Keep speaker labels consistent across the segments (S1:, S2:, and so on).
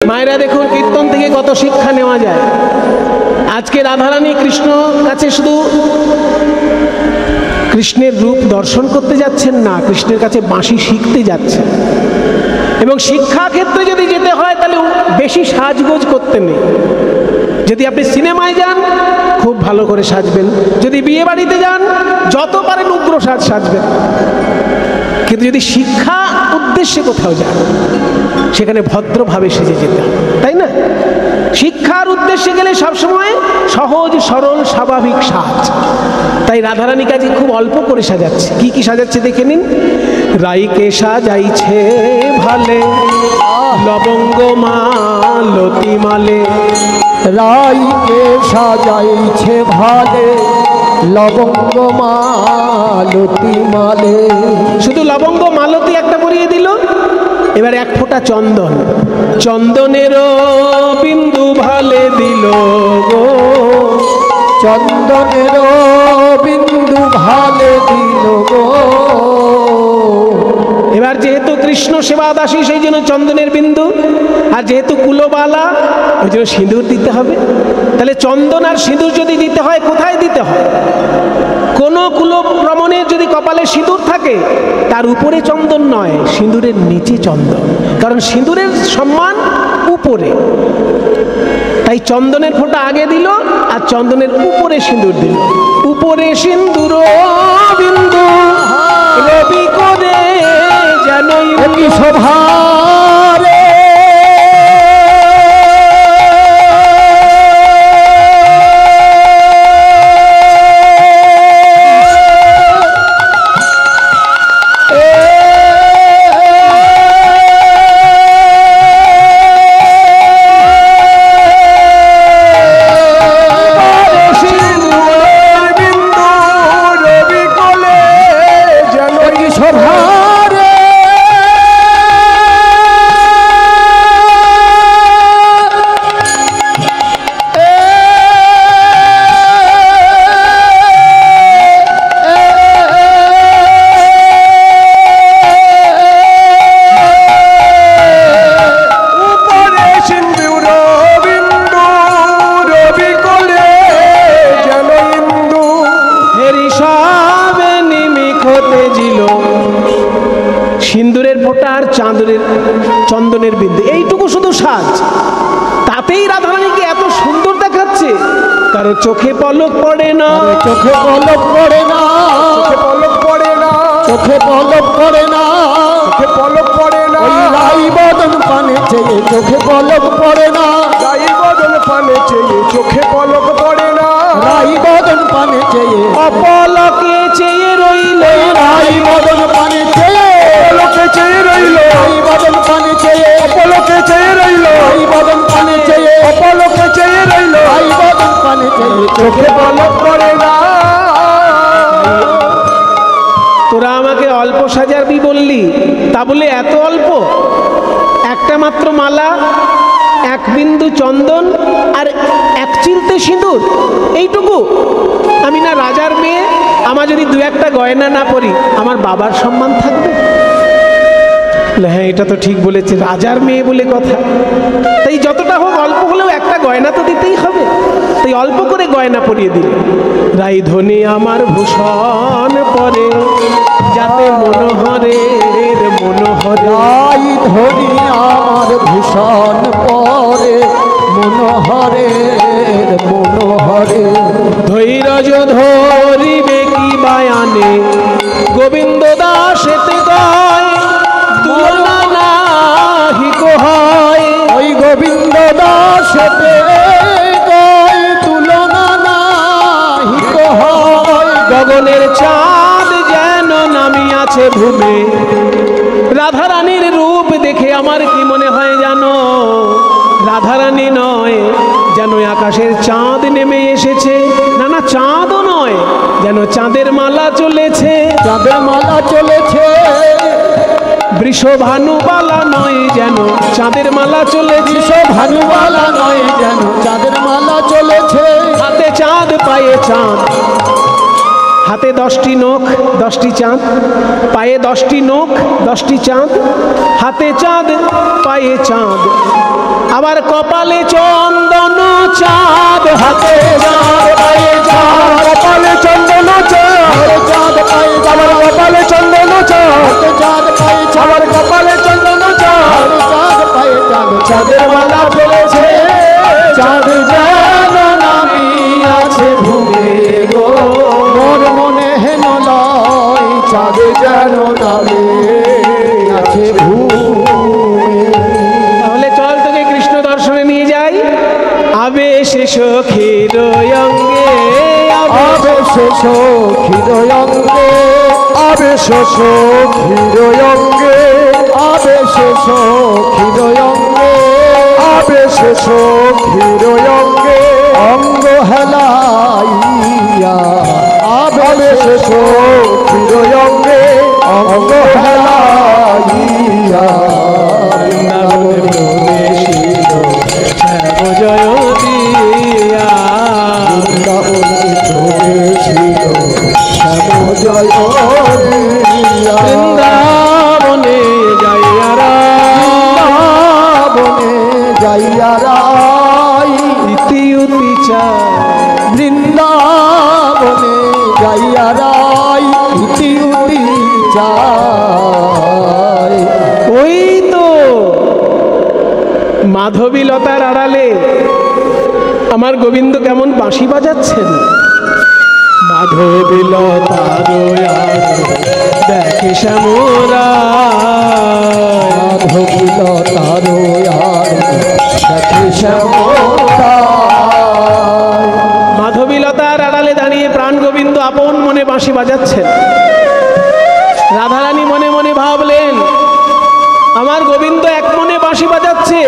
S1: মায়েরা দেখুন কীর্তন থেকে কত শিক্ষা নেওয়া যায়। আজকে রাধারানী কৃষ্ণ কাছে শুধু কৃষ্ণের রূপ দর্শন করতে যাচ্ছেন না, কৃষ্ণের কাছে বাঁশি শিখতে যাচ্ছেন। এবং শিক্ষা ক্ষেত্রে যদি যেতে হয় তাহলে বেশি সাজগোজ করতে নেই। যদি আপনি সিনেমায় যান খুব ভালো করে সাজবেন, যদি বিয়ে বাড়িতে যান যত পারেন উগ্র সাজবেন। কিন্তু যদি শিক্ষা উদ্দেশ্যে কোথাও যান সেখানে ভদ্রভাবে সেজে যেতে হবে, তাই না? শিক্ষার উদ্দেশ্যে গেলে সবসময় সহজ সরল স্বাভাবিক সাজ। তাই রাধারানী কাজে খুব অল্প করে সাজাচ্ছে। কি কি সাজাচ্ছে দেখে নিন। রাইকে সাজাইছে ভালে লবঙ্গ মালতি মালে,
S2: রাইকে সাজাইছে ভালে লবঙ্গ মালতি মালে।
S1: শুধু লবঙ্গ মালতি একটা পরিয়ে দিল, এবার এক ফোঁটা চন্দন, চন্দনেরও বিন্দু ভালে দিল গো,
S2: চন্দনেরও বিন্দু ভালে দিল গো।
S1: এবার যেহেতু কৃষ্ণ সেবা দাসী সেই জন্য চন্দনের বিন্দু, আর যেহেতু কুলবালা ওই জন্য সিঁদুর দিতে হবে। তাহলে চন্দন আর সিঁদুর যদি দিতে হয় কোথায় দিতে হয়? কোনো কুলভ্রমণের যদি কপালে সিঁদুর থাকে তার উপরে চন্দন নয়, সিঁদুরের নিচে চন্দন, কারণ সিঁদুরের সম্মান উপরে। তাই চন্দনের ফোঁটা আগে দিল আর চন্দনের উপরে সিঁদুর দিল। উপরে সিঁদুর বিন্দু রবি করে যেন
S2: শোভারে
S1: সিন্দুরের ফোঁটা আর চন্দনের বিন্দু, এইটুকু শুধু সাজ, তাতেই রাধারানীকে এত সুন্দর দেখাচ্ছে। কারো চোখে পলক পড়ে না,
S2: চোখে পলক পড়ে না,
S1: চোখে পলক পড়ে না,
S2: চোখে পলক পড়ে না,
S1: চোখে পলক পড়ে না।
S2: ওই রাই বদন পানে চেয়ে চোখে পলক পড়ে না,
S1: রাই বদন পানে চেয়ে চোখে পলক পড়ে না,
S2: রাই বদন পানে চেয়ে
S1: অপলকে চেয়ে রইল,
S2: রাই বদন পানে চেয়ে
S1: অপলকে চেয়ে রইল,
S2: রাই বদন পানে চেয়ে
S1: অপলকে চেয়ে রইল,
S2: রাই বদন পানে চেয়ে
S1: অপলকে চেয়ে রইল,
S2: রাই বদন পানে চেয়ে
S1: চোখে পলক পড়ে না। তোরা আমাকে অল্প সাজাবি বললি, তা বলে এত অল্প? একটা মাত্র মালা, এক বিন্দু চন্দন আর এক চিলতে সিঁদুর, এইটুকু? আমি না রাজার মেয়ে, আমার যদি দু একটা গয়না না পরি আমার বাবার সম্মান থাকবে? হ্যাঁ, এটা তো ঠিক বলেছে, রাজার মেয়ে বলে কথা। তাই যতটা হোক অল্প হলেও একটা গয়না তো দিতেই হবে। তাই অল্প করে গয়না পরিয়ে দিল। রাই ধনী আমার ভূষণ পরে যাতে মনোহরের মনোহরে,
S2: রাই ধনী আমার ভূষণ পরে মনোহরের মনোহরে।
S1: ধৈর্য ধরিবে কি বায়ানে গোবিন্দ দাস এতে গায়, তুলনা নাহি কো হয়।
S2: ওই গোবিন্দ দাসতে গায় তুলনা নাহি কো হয়।
S1: গগনের চাঁদ যেন নামিয়াছে ভূমে, রাধারানীর রূপ দেখে আমার কি মনে হয় জানো? রাধারানী নয়, যেন আকাশের চাঁদ নেমে এসেছে। না না, চাঁদও নয়, যেন চাঁদের মালা চলেছে,
S2: চাঁদের মালা চলেছে।
S1: বৃষভানুবালা নয়, যেন চাঁদের মালা চলেছে।
S2: ভানুবালা নয়, যেন চাঁদের মালা চলেছে।
S1: হাতে চাঁদ পায়ে চাঁদ, হাতে 10টি নখ 10টি চাঁদ, পায়ে 10টি নখ 10টি চাঁদ, হাতে চাঁদ পায়ে চাঁদ, আবার কপালে চন্দন চাঁদ, হাতে চাঁদ পায়ে চাঁদ, কপালে চন্দন চাঁদ, চাঁদ পায়ে আবার কপালে চন্দন চাঁদ, চাঁদ পায়ে আবার কপালে চন্দন চাঁদ, চাঁদ পায়ে চাঁদ, চাঁদের মালা ফেলেছে চাঁদ যেন নামি আছে ভূমে গো,
S2: মোর মনে হেন লয় চাঁদ যেন নামে আছে ভূমে।
S1: তাহলে চল তোকে কৃষ্ণ দর্শনে নিয়ে যাই। আবেশে সখীর অঙ্গে,
S2: আবেশ সখীর অঙ্গে, আবেশ সখীর অঙ্গে, আবেশ সখীর অঙ্গে, আবেশ সখীর অঙ্গে, অঙ্গ হেলাইয়া আবেশ সখীর অঙ্গে, অঙ্গ হেলাইয়া
S1: প্রবেশিত শ্যাম জয় দিয়া, বৃন্দাবনে যাইয়ারা,
S2: বনে যাইয়া রাই,
S1: ইতি উতি চায়,
S2: বৃন্দাবনে যাইয়া রাই, ইতি উতি চাই।
S1: ওই তো মাধবীলতার আড়ালে আমার গোবিন্দ কেমন বাঁশি বাজাচ্ছেন। মাধবীলতার দেখে শ্যামরা,
S2: মাধবীলতার দেখে শ্যামরা,
S1: মাধবীলতার আড়ালে দাঁড়িয়ে প্রাণ গোবিন্দ আপন মনে বাঁশি বাজাচ্ছেন। রাধারানী মনে মনে ভাবলেন, আমার গোবিন্দ এক মনে বাঁশি বাজাচ্ছে,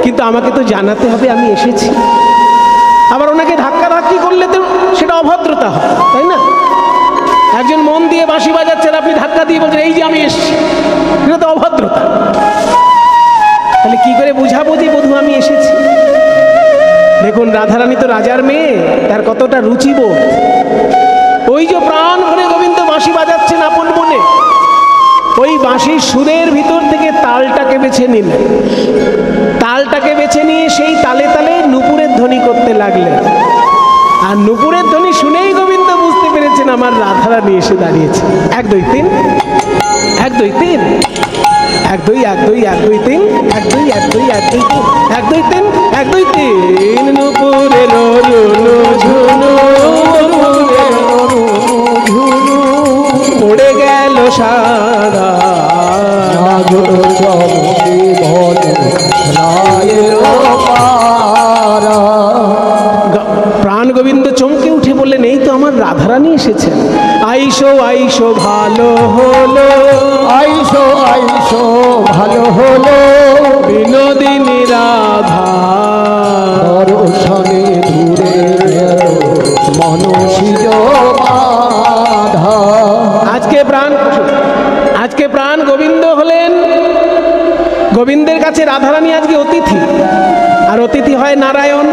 S1: কিন্তু আমাকে তো জানাতে হবে আমি এসেছি। আবার ওনাকে ধাক্কাধাক্কি করলে তো সেটা অভদ্রতা হয়, তাই না? একজন মন দিয়ে বাঁশি বাজাচ্ছেন, আপনি ধাক্কা দিয়ে বলছেন এই যে আমি এসেছি, এটা তো অভদ্রতা। তাহলে কি করে বুঝাবো যে বধূ আমি এসেছি? দেখুন রাধারানী তো রাজার মেয়ে, তার কতটা রুচিবোধ। ওই যে প্রাণ ভরে গোবিন্দ বাঁশি বাজাচ্ছেন আপন মনে, ওই বাঁশির সুরের ভিতর থেকে তালটাকে বেছে নিলেন, তালটাকে বেছে নিয়ে সেই তালে তালে নূপুরের ধ্বনি করতে লাগলেন। আর নূপুরের ধ্বনি শুনেই গোবিন্দ বুঝতে পেরেছেন আমার রাধারানী এসে দাঁড়িয়েছে। 1 2 3 1 2 3 1 2 1 2 1 2 3 1 2 1 2 1 2 1 2 3 1 2 3 নূপুরের রুনু ঝুনু, পড়ে গেল সারা
S2: চমকে বলে রায়ের পারা।
S1: প্রাণ গোবিন্দ চমকে উঠে বললেন এই তো আমার রাধারানী এসেছেন। আইসো আইসো ভালো হলো,
S2: আইসো আইসো ভালো হলো,
S1: বিনোদিনী রাধা
S2: দর্শনে দূরে গেল মনসিজ বাধা।
S1: আজকে প্রাণ গোবিন্দ হলেন, গোবিন্দের কাছে রাধারানী আজকে অতিথি, আর অতিথি হয় নারায়ণ।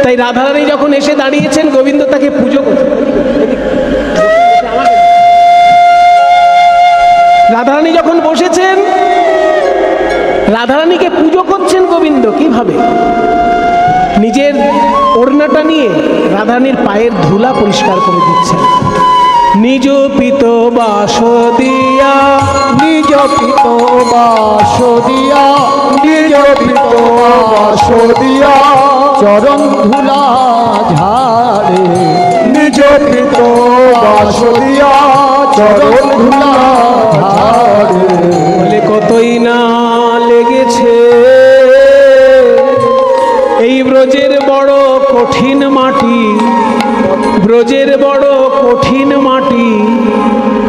S1: তাই রাধারানী যখন এসে দাঁড়িয়েছেন গোবিন্দ তাকে পুজো করছেন। রাধারানী যখন বসেছেন রাধারানীকে পুজো করছেন গোবিন্দ। কিভাবে? নিজের ওড়নাটা নিয়ে রাধারানীর পায়ের ধুলা পরিষ্কার করে দিচ্ছেন। নিজ পিত বাস দিয়া,
S2: নিজ পিত বাস দিয়া, নিজ পিত বাস দিয়া, চরণ ধুলা ঝাড়ে, নিজ পিত বাস দিয়া, চরণ ধুলা ঝাড়ে।
S1: বলে কতই না লেগেছে এই ব্রজের বড় কঠিন মাটি, ব্রজের বড় কঠিন মাটি,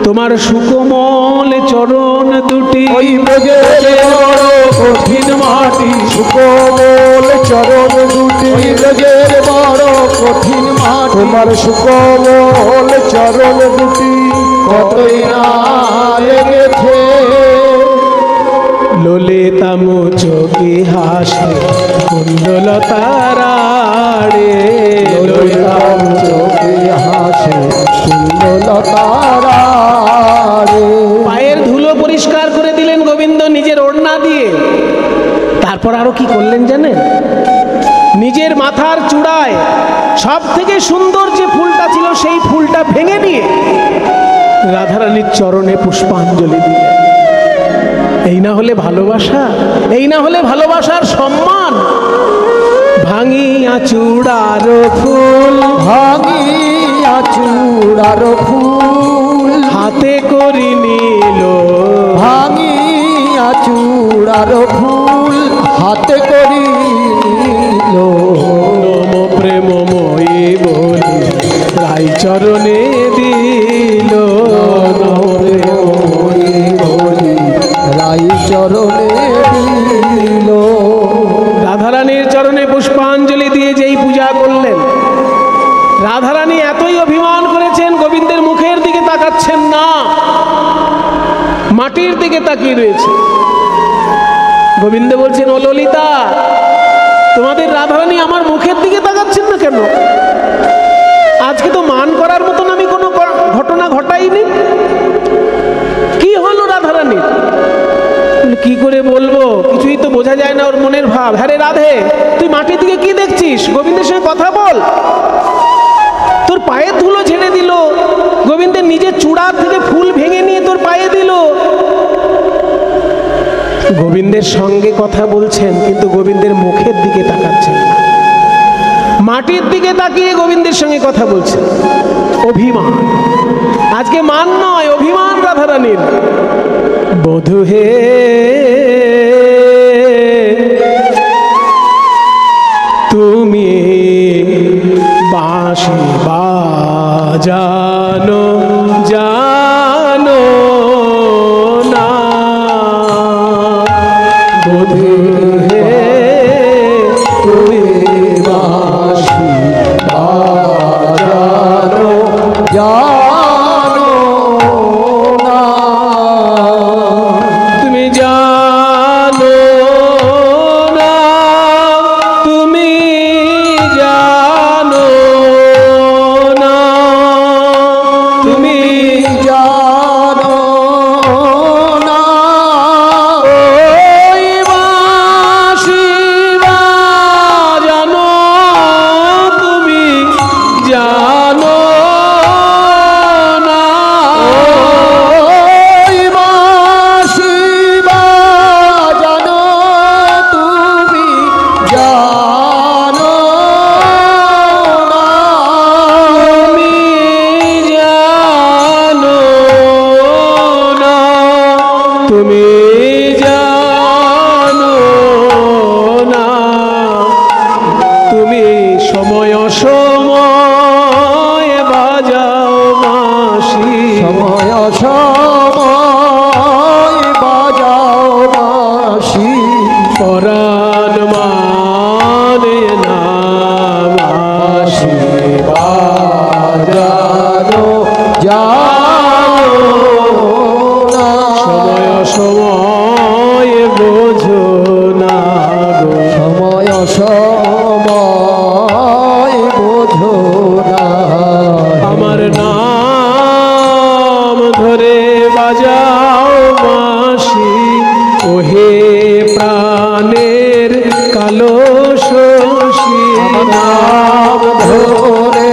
S1: তোমার সুকোমল চরণ দুটি।
S2: ওই ব্রজের বড় কঠিন মাটি, সুকোমল চরণ দুটি, ওই ব্রজের বড় কঠিন মাটি, তোমার সুকোমল চরণ দুটি, কতই না লেগেছে।
S1: ললিতা মুচকি হাসে কুণ্ডলতারাড়ে,
S2: ললিতা মুচকি হাসে কুণ্ডলতারা রে।
S1: পায়ের ধুলো পরিষ্কার করে দিলেন গোবিন্দ নিজের ওড়না দিয়ে। তারপর আরো কি করলেন জানেন? নিজের মাথার চূড়ায় সব থেকে সুন্দর যে ফুলটা ছিল সেই ফুলটা ভেঙে নিয়ে রাধারানীর চরণে পুষ্পাঞ্জলি দিলেন। এই না হলে ভালোবাসা? এই না হলে ভালোবাসার সম্মান? ভাঙিয়া চূড়ার ফুল,
S2: ভাঙিয়া চূড়ার ফুল,
S1: হাতে করি নিল,
S2: ভাঙিয়া চূড়ার ফুল, হাতে করিল।
S1: নম প্রেমময়ী বলি রাই চরণে দিল। নম
S2: প্রেমময়ী বলি রাই চরণে দিল।
S1: রাধারানীর চরণে পুষ্পাঞ্জলি দিয়ে যেই পূজা করলেন, রাধারানী এতই অভিমান করেছেন, গোবিন্দের মুখের দিকে তাকাচ্ছেন না, মাটির দিকে তাকিয়ে রয়েছে। গোবিন্দ বলছেন, ও ললিতা, তোমাদের রাধারানী আমার মুখের দিকে তাকাচ্ছেন না কেন? আজকে তো মান করার মতন আমি কোনো ঘটনা ঘটাইনি। কি হলো রাধারানীর? কি করে বলবো, কিছুই তো বোঝা যায় না ওর মনের ভাব। হ্যাঁ রে রাধে, তুই মাটির দিকে কি দেখছিস? গোবিন্দের সঙ্গে কথা বল। তোর পায়ের ধুলো ঝেড়ে দিল, গোবিন্দের নিজের চূড়ার থেকে ফুল ভেঙে নিয়ে তোর পায়ে দিল। গোবিন্দের সঙ্গে কথা বলছেন, কিন্তু গোবিন্দের মুখের দিকে তাকাচ্ছেন না, মাটির দিকে তাকিয়ে গোবিন্দের সঙ্গে কথা বলছেন। অভিমান, আজকে মান নয়, অভিমান রাধারানীর। বধূ হে তুমি বাঁশি বাজানো জানো না, বধূ হে তুমি
S2: বাঁশি বাজানো জানো না,
S1: তুমি জানো না, তুমি জানো না, তুমি
S2: জানো না।
S1: ওই বাঁশি বাজানো তুমি জানো না,
S2: ওই বাঁশি বাজানো তুমি জানো না,
S1: তুমি জানো না, তুমি জানো না, তুমি সময় সময় বাজাও বাঁশি,
S2: সময় সময় বাজাও বাঁশি,
S1: পরাণ মানে না বাঁশি
S2: বাজানো জানো না,
S1: সময় সময় বোঝো না গো,
S2: সময় সময় বোঝো না।
S1: আমার নাম ধরে বাজাও বাঁশি, ওহে প্রাণের কালো শশী,
S2: নাম ধরে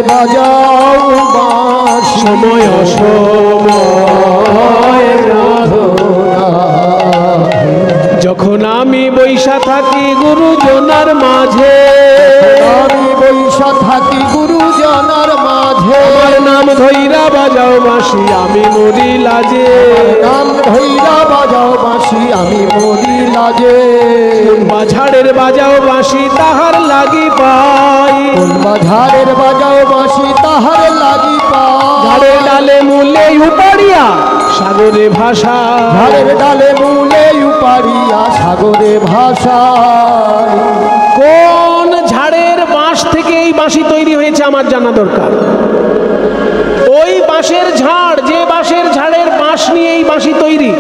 S2: বাজাও বাঁশি,
S1: সময় সময়
S2: বোঝো না।
S1: যখন আমি বৈশা থাকি গুরুজনার মাঝে,
S2: আমি বৈশা থাকি গুরুজনার মাঝে,
S1: আমার নাম ধৈরা বাজাও বাঁশি, আমি মরি লাজে,
S2: নাম ধৈরা বাজাও বাঁশি, আমি মরি লাজে।
S1: বাঝাড়ের বাজাও বাঁশি তাহার লাগি পাই,
S2: কোন বাজারের বাজাও বাঁশি তাহার লাগি পাই,
S1: ঝাড়ের ডালে মূলে উপাড়িয়া সাগরে ভাষা,
S2: ঝাড়ের ডালে মূলে উপাড়িয়া সাগরে ভাষায়।
S1: কোন ঝাড়ের বাঁশ থেকে এই বাঁশি তৈরি হয়েছে আমার জানা দরকার। ওই বাঁশের ঝাড়, যে বাঁশের ঝাড়ের বাঁশ নিয়ে এই বাঁশি তৈরি,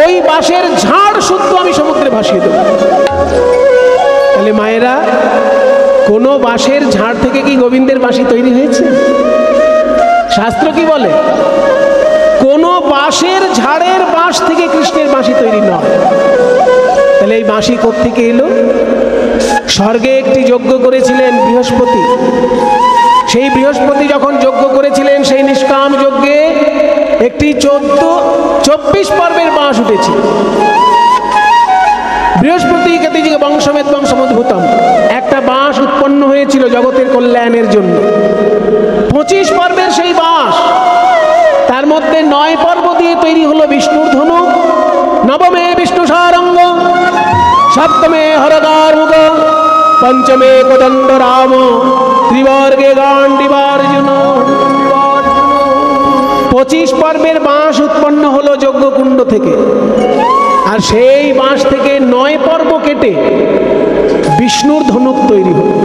S1: ওই বাঁশের ঝাড় শুদ্ধ আমি সমুদ্রে ভাসিয়ে দেব। তাহলে মায়েরা, কোনো বাঁশের ঝাড় থেকে কি গোবিন্দের বাঁশি তৈরি হয়েছে? শাস্ত্র কি বলে? কোন বাঁশের ঝাড়ের বাঁশ থেকে কৃষ্ণের বাঁশি তৈরি নয়। তাহলে এই বাঁশি কোত্থেকে এলো? স্বর্গে একটি যজ্ঞ করেছিলেন বৃহস্পতি। সেই বৃহস্পতি যখন যজ্ঞ করেছিলেন, সেই নিষ্কাম যজ্ঞে একটি 24 পর্বের বাঁশ উঠেছে। বৃহস্পতি কেতিজিকে বংশমেদ বংশমদ্ভুতম, একটা বাঁশ উৎপন্ন হয়েছিল জগতের কল্যাণের জন্য। 25 পর্বের সেই বাঁশ, তার মধ্যে 9 পর্ব দিয়ে তৈরি হলো বিষ্ণুর ধনুক। নবমে বিষ্ণু সারঙ্গ, সপ্তমে হরদার মুখ, পঞ্চমে কোদণ্ড রাম, ত্রিবর্গে গান্ডিবার্জুন। 25 পর্বের বাঁশ উৎপন্ন হলো যজ্ঞকুণ্ড থেকে। আর সেই বাঁশ থেকে 9 পর্ব কেটে বিষ্ণুর ধনুক তৈরি হলো।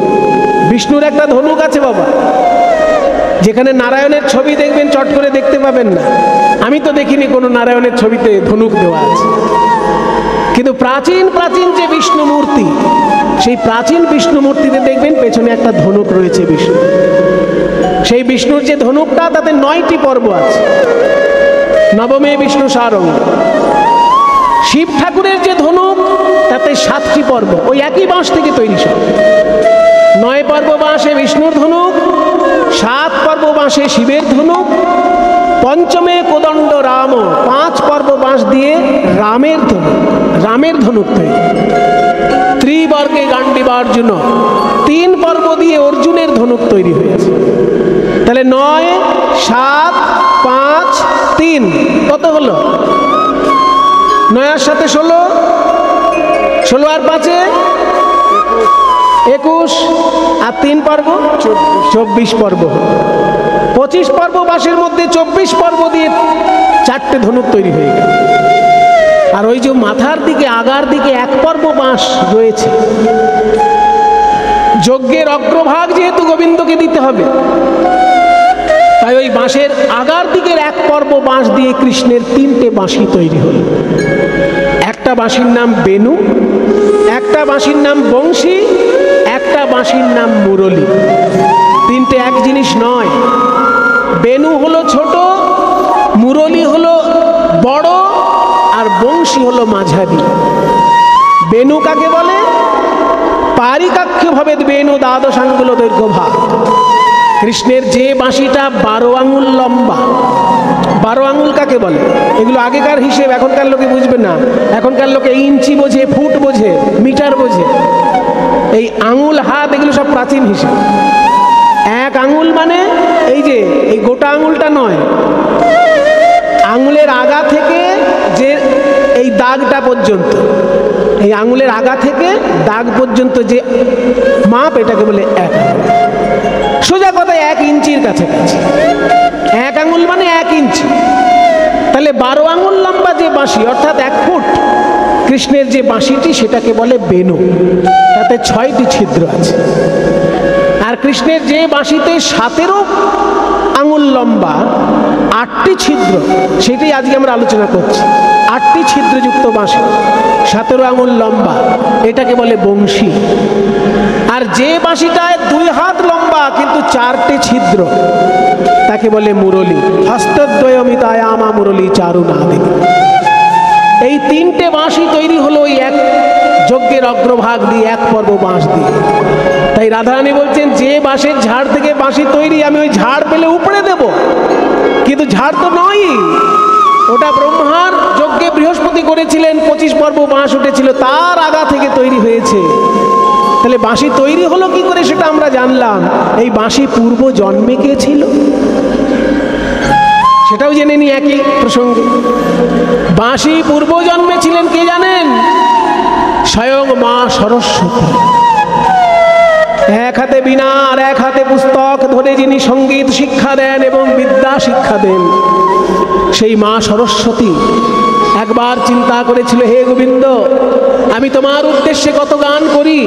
S1: বিষ্ণুর একটা ধনুক আছে বাবা, যেখানে নারায়ণের ছবি দেখবেন চট করে দেখতে পাবেন না। আমি তো দেখিনি কোনো নারায়ণের ছবিতে ধনুক দেওয়া আছে। কিন্তু প্রাচীন প্রাচীন যে বিষ্ণু মূর্তি, সেই প্রাচীন বিষ্ণু মূর্তিতে দেখবেন পেছনে একটা ধনুক রয়েছে বিষ্ণু। সেই বিষ্ণুর যে ধনুকটা, তাতে 9টি পর্ব আছে। নবমে বিষ্ণু সারঙ্গ। শিব ঠাকুরের যে ধনুক, তাতে 7টি পর্ব, ওই একই বাঁশ থেকে তৈরি সব। 9 পর্ব বাঁশে বিষ্ণুর ধনুক, 7 পর্ব বাঁশে শিবের ধনুক, পঞ্চমে কোদণ্ড রাম, 5 পর্ব বাঁশ দিয়ে রামের ধনুক তৈরি। ত্রিবর্গে গান্ডিবার্জুন, 3 পর্ব দিয়ে অর্জুনের ধনুক তৈরি হয়েছে। তাহলে 9, 7, 5, 3 কত হলো? 9 আর 7 16, 16 আর 5 21, আর 3 পর্ব 24 পর্ব। 25 পর্ব বাঁশের মধ্যে 24 পর্ব দিয়ে 4টে ধনুক তৈরি হয়ে গেল। আর ওই যে মাথার দিকে আগার দিকে 1 পর্ব বাঁশ রয়েছে, যজ্ঞের অগ্রভাগ যেহেতু গোবিন্দকে দিতে হবে, তাই ওই বাঁশের আগার দিকের 1 পর্ব বাঁশ দিয়ে কৃষ্ণের 3টে বাঁশি তৈরি হল। একটা বাঁশির নাম বেনু, একটা বাঁশির নাম বংশী, একটা বাঁশির নাম মুরলী। 3টে এক জিনিস নয়। বেনু হলো ছোট, মুরলী হলো বড়, আর বংশী হলো মাঝারি। বেনু কাকে বলে? পারিকাক্ষ ভাবে বেনু দ্বাদশাঙ্গুল দৈর্ঘ্য ভাগ। কৃষ্ণের যে বাঁশিটা 12 আঙুল লম্বা, 12 আঙুল কাকে বলে? এগুলো আগেকার হিসেব, এখনকার লোকে বুঝবে না। এখনকার লোকে ইঞ্চি বোঝে, ফুট বোঝে, মিটার বোঝে। এই আঙুল হাত এগুলো সব প্রাচীন হিসেব। 1 আঙুল মানে এই যে এই গোটা আঙুলটা নয়, আঙুলের আগা থেকে যে এই দাগটা পর্যন্ত, এই আঙুলের আগা থেকে দাগ পর্যন্ত যে মাপ, এটাকে বলে 1 আঙুল। সোজা কথায় 1 ইঞ্চির কাছাকাছি। 1 আঙুল মানে 1 ইঞ্চি। তাহলে 12 আঙুল লম্বা যে বাঁশি, অর্থাৎ 1 ফুট, কৃষ্ণের যে বাঁশিটি, সেটাকে বলে বেনু। তাতে 6টি ছিদ্র আছে। আর কৃষ্ণের যে বাঁশিতে 17 আঙুল লম্বা, 8টি ছিদ্র, সেটাই আজকে আমরা আলোচনা করছি। 8টি ছিদ্রযুক্ত বাঁশি, 17 আঙুল লম্বা, এটাকে বলে বংশী। আর যে বাঁশিটায় 2 হাত লম্বা কিন্তু 4টে ছিদ্র, তাকে বলে মুরলী। হস্তদ্বয়মিতায়ামা মুরলী চারুনাদিনী। এই 3টে বাঁশি তৈরি হলো ওই এক যজ্ঞের অগ্রভাগ দিয়ে, 1 পর্ব বাঁশ দিয়ে। তাই রাধারানী বলছেন, যে বাঁশের ঝাড় থেকে বাঁশি তৈরি, আমি ওই ঝাড় পেলে উপড়ে দেব, কিন্তু ঝাড় তো নয়, ওটা ব্রহ্মার যজ্ঞে বৃহস্পতি করেছিলেন, 25 পর্ব বাঁশ উঠেছিল, তার আগা থেকে তৈরি হয়েছে। তাহলে বাঁশি তৈরি হলো কি করে সেটা আমরা জানলাম। এই বাঁশি পূর্ব জন্মে কে ছিল সেটাও জেনে নি একই প্রসঙ্গে। বাঁশি পূর্ব জন্মে ছিলেন কে জানেন? স্বয়ং মা সরস্বতী। 1 হাতে বীণা আর 1 হাতে পুস্তক ধরে যিনি সঙ্গীত শিক্ষা দেন এবং বিদ্যা শিক্ষা দেন, সেই মা সরস্বতী একবার চিন্তা করেছিল, হে গোবিন্দ, আমি তোমার উদ্দেশ্যে কত গান করি,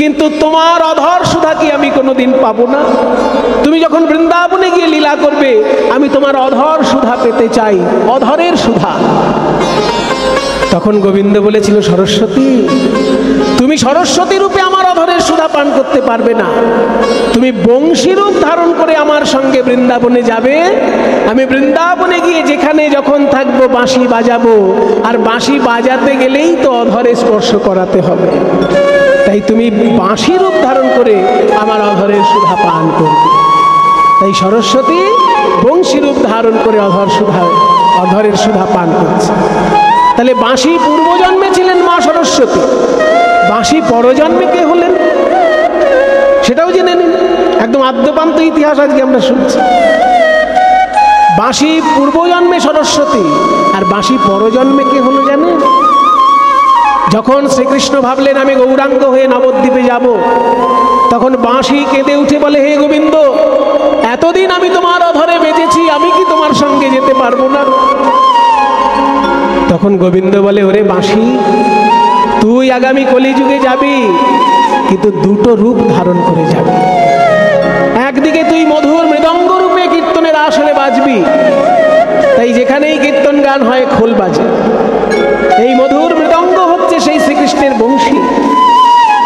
S1: কিন্তু তোমার অধর সুধা কি আমি কোনোদিন পাবো না? তুমি যখন বৃন্দাবনে গিয়ে লীলা করবে, আমি তোমার অধর সুধা পেতে চাই, অধরের সুধা। তখন গোবিন্দ বলেছিল, সরস্বতী, তুমি সরস্বতী রূপে আমার অধরের সুধা সুধা পান করতে পারবে না। তুমি বংশীরূপ ধারণ করে আমার সঙ্গে বৃন্দাবনে যাবে। আমি বৃন্দাবনে গিয়ে যেখানে যখন থাকবো বাঁশি বাজাবো, আর বাঁশি বাজাতে গেলেই তো অধরে স্পর্শ করাতে হবে। তাই তুমি বাঁশি রূপ ধারণ করে আমার অধরের সুধা পান করবে। তাই সরস্বতী বংশী রূপ ধারণ করে অধরের সুধা পান করছে। তাহলে বাঁশি পূর্বজন্মে ছিলেন মা সরস্বতী, বাঁশি পরজন্মে কে হলেন সেটাও জেনে নিন। একদম আদ্যপান্ত ইতিহাস আজকে আমরা শুনছি। বাঁশি পূর্বজন্মে সরস্বতী, আর বাঁশি পরজন্মে কে হলো জানেন? যখন শ্রীকৃষ্ণ ভাবলেন আমি গৌরাঙ্গ হয়ে নবদ্বীপে যাব, তখন বাঁশি কেঁদে উঠে বলে, হে গোবিন্দ, এতদিন আমি তোমার অধরে বেজেছি, আমি কি তোমার সঙ্গে যেতে পারবো না? তখন গোবিন্দ বলে, ওরে বাঁশি, তুই আগামী কলিযুগে যাবি, কিন্তু দুটো রূপ ধারণ করে যাবি। একদিকে তুই মধুর মৃদঙ্গ রূপে কীর্তনের আসরে বাজবি, তাই যেখানেই কীর্তন গান হয় খোল বাজে। এই মধুর মৃদঙ্গ হচ্ছে সেই শ্রীকৃষ্ণের বংশী।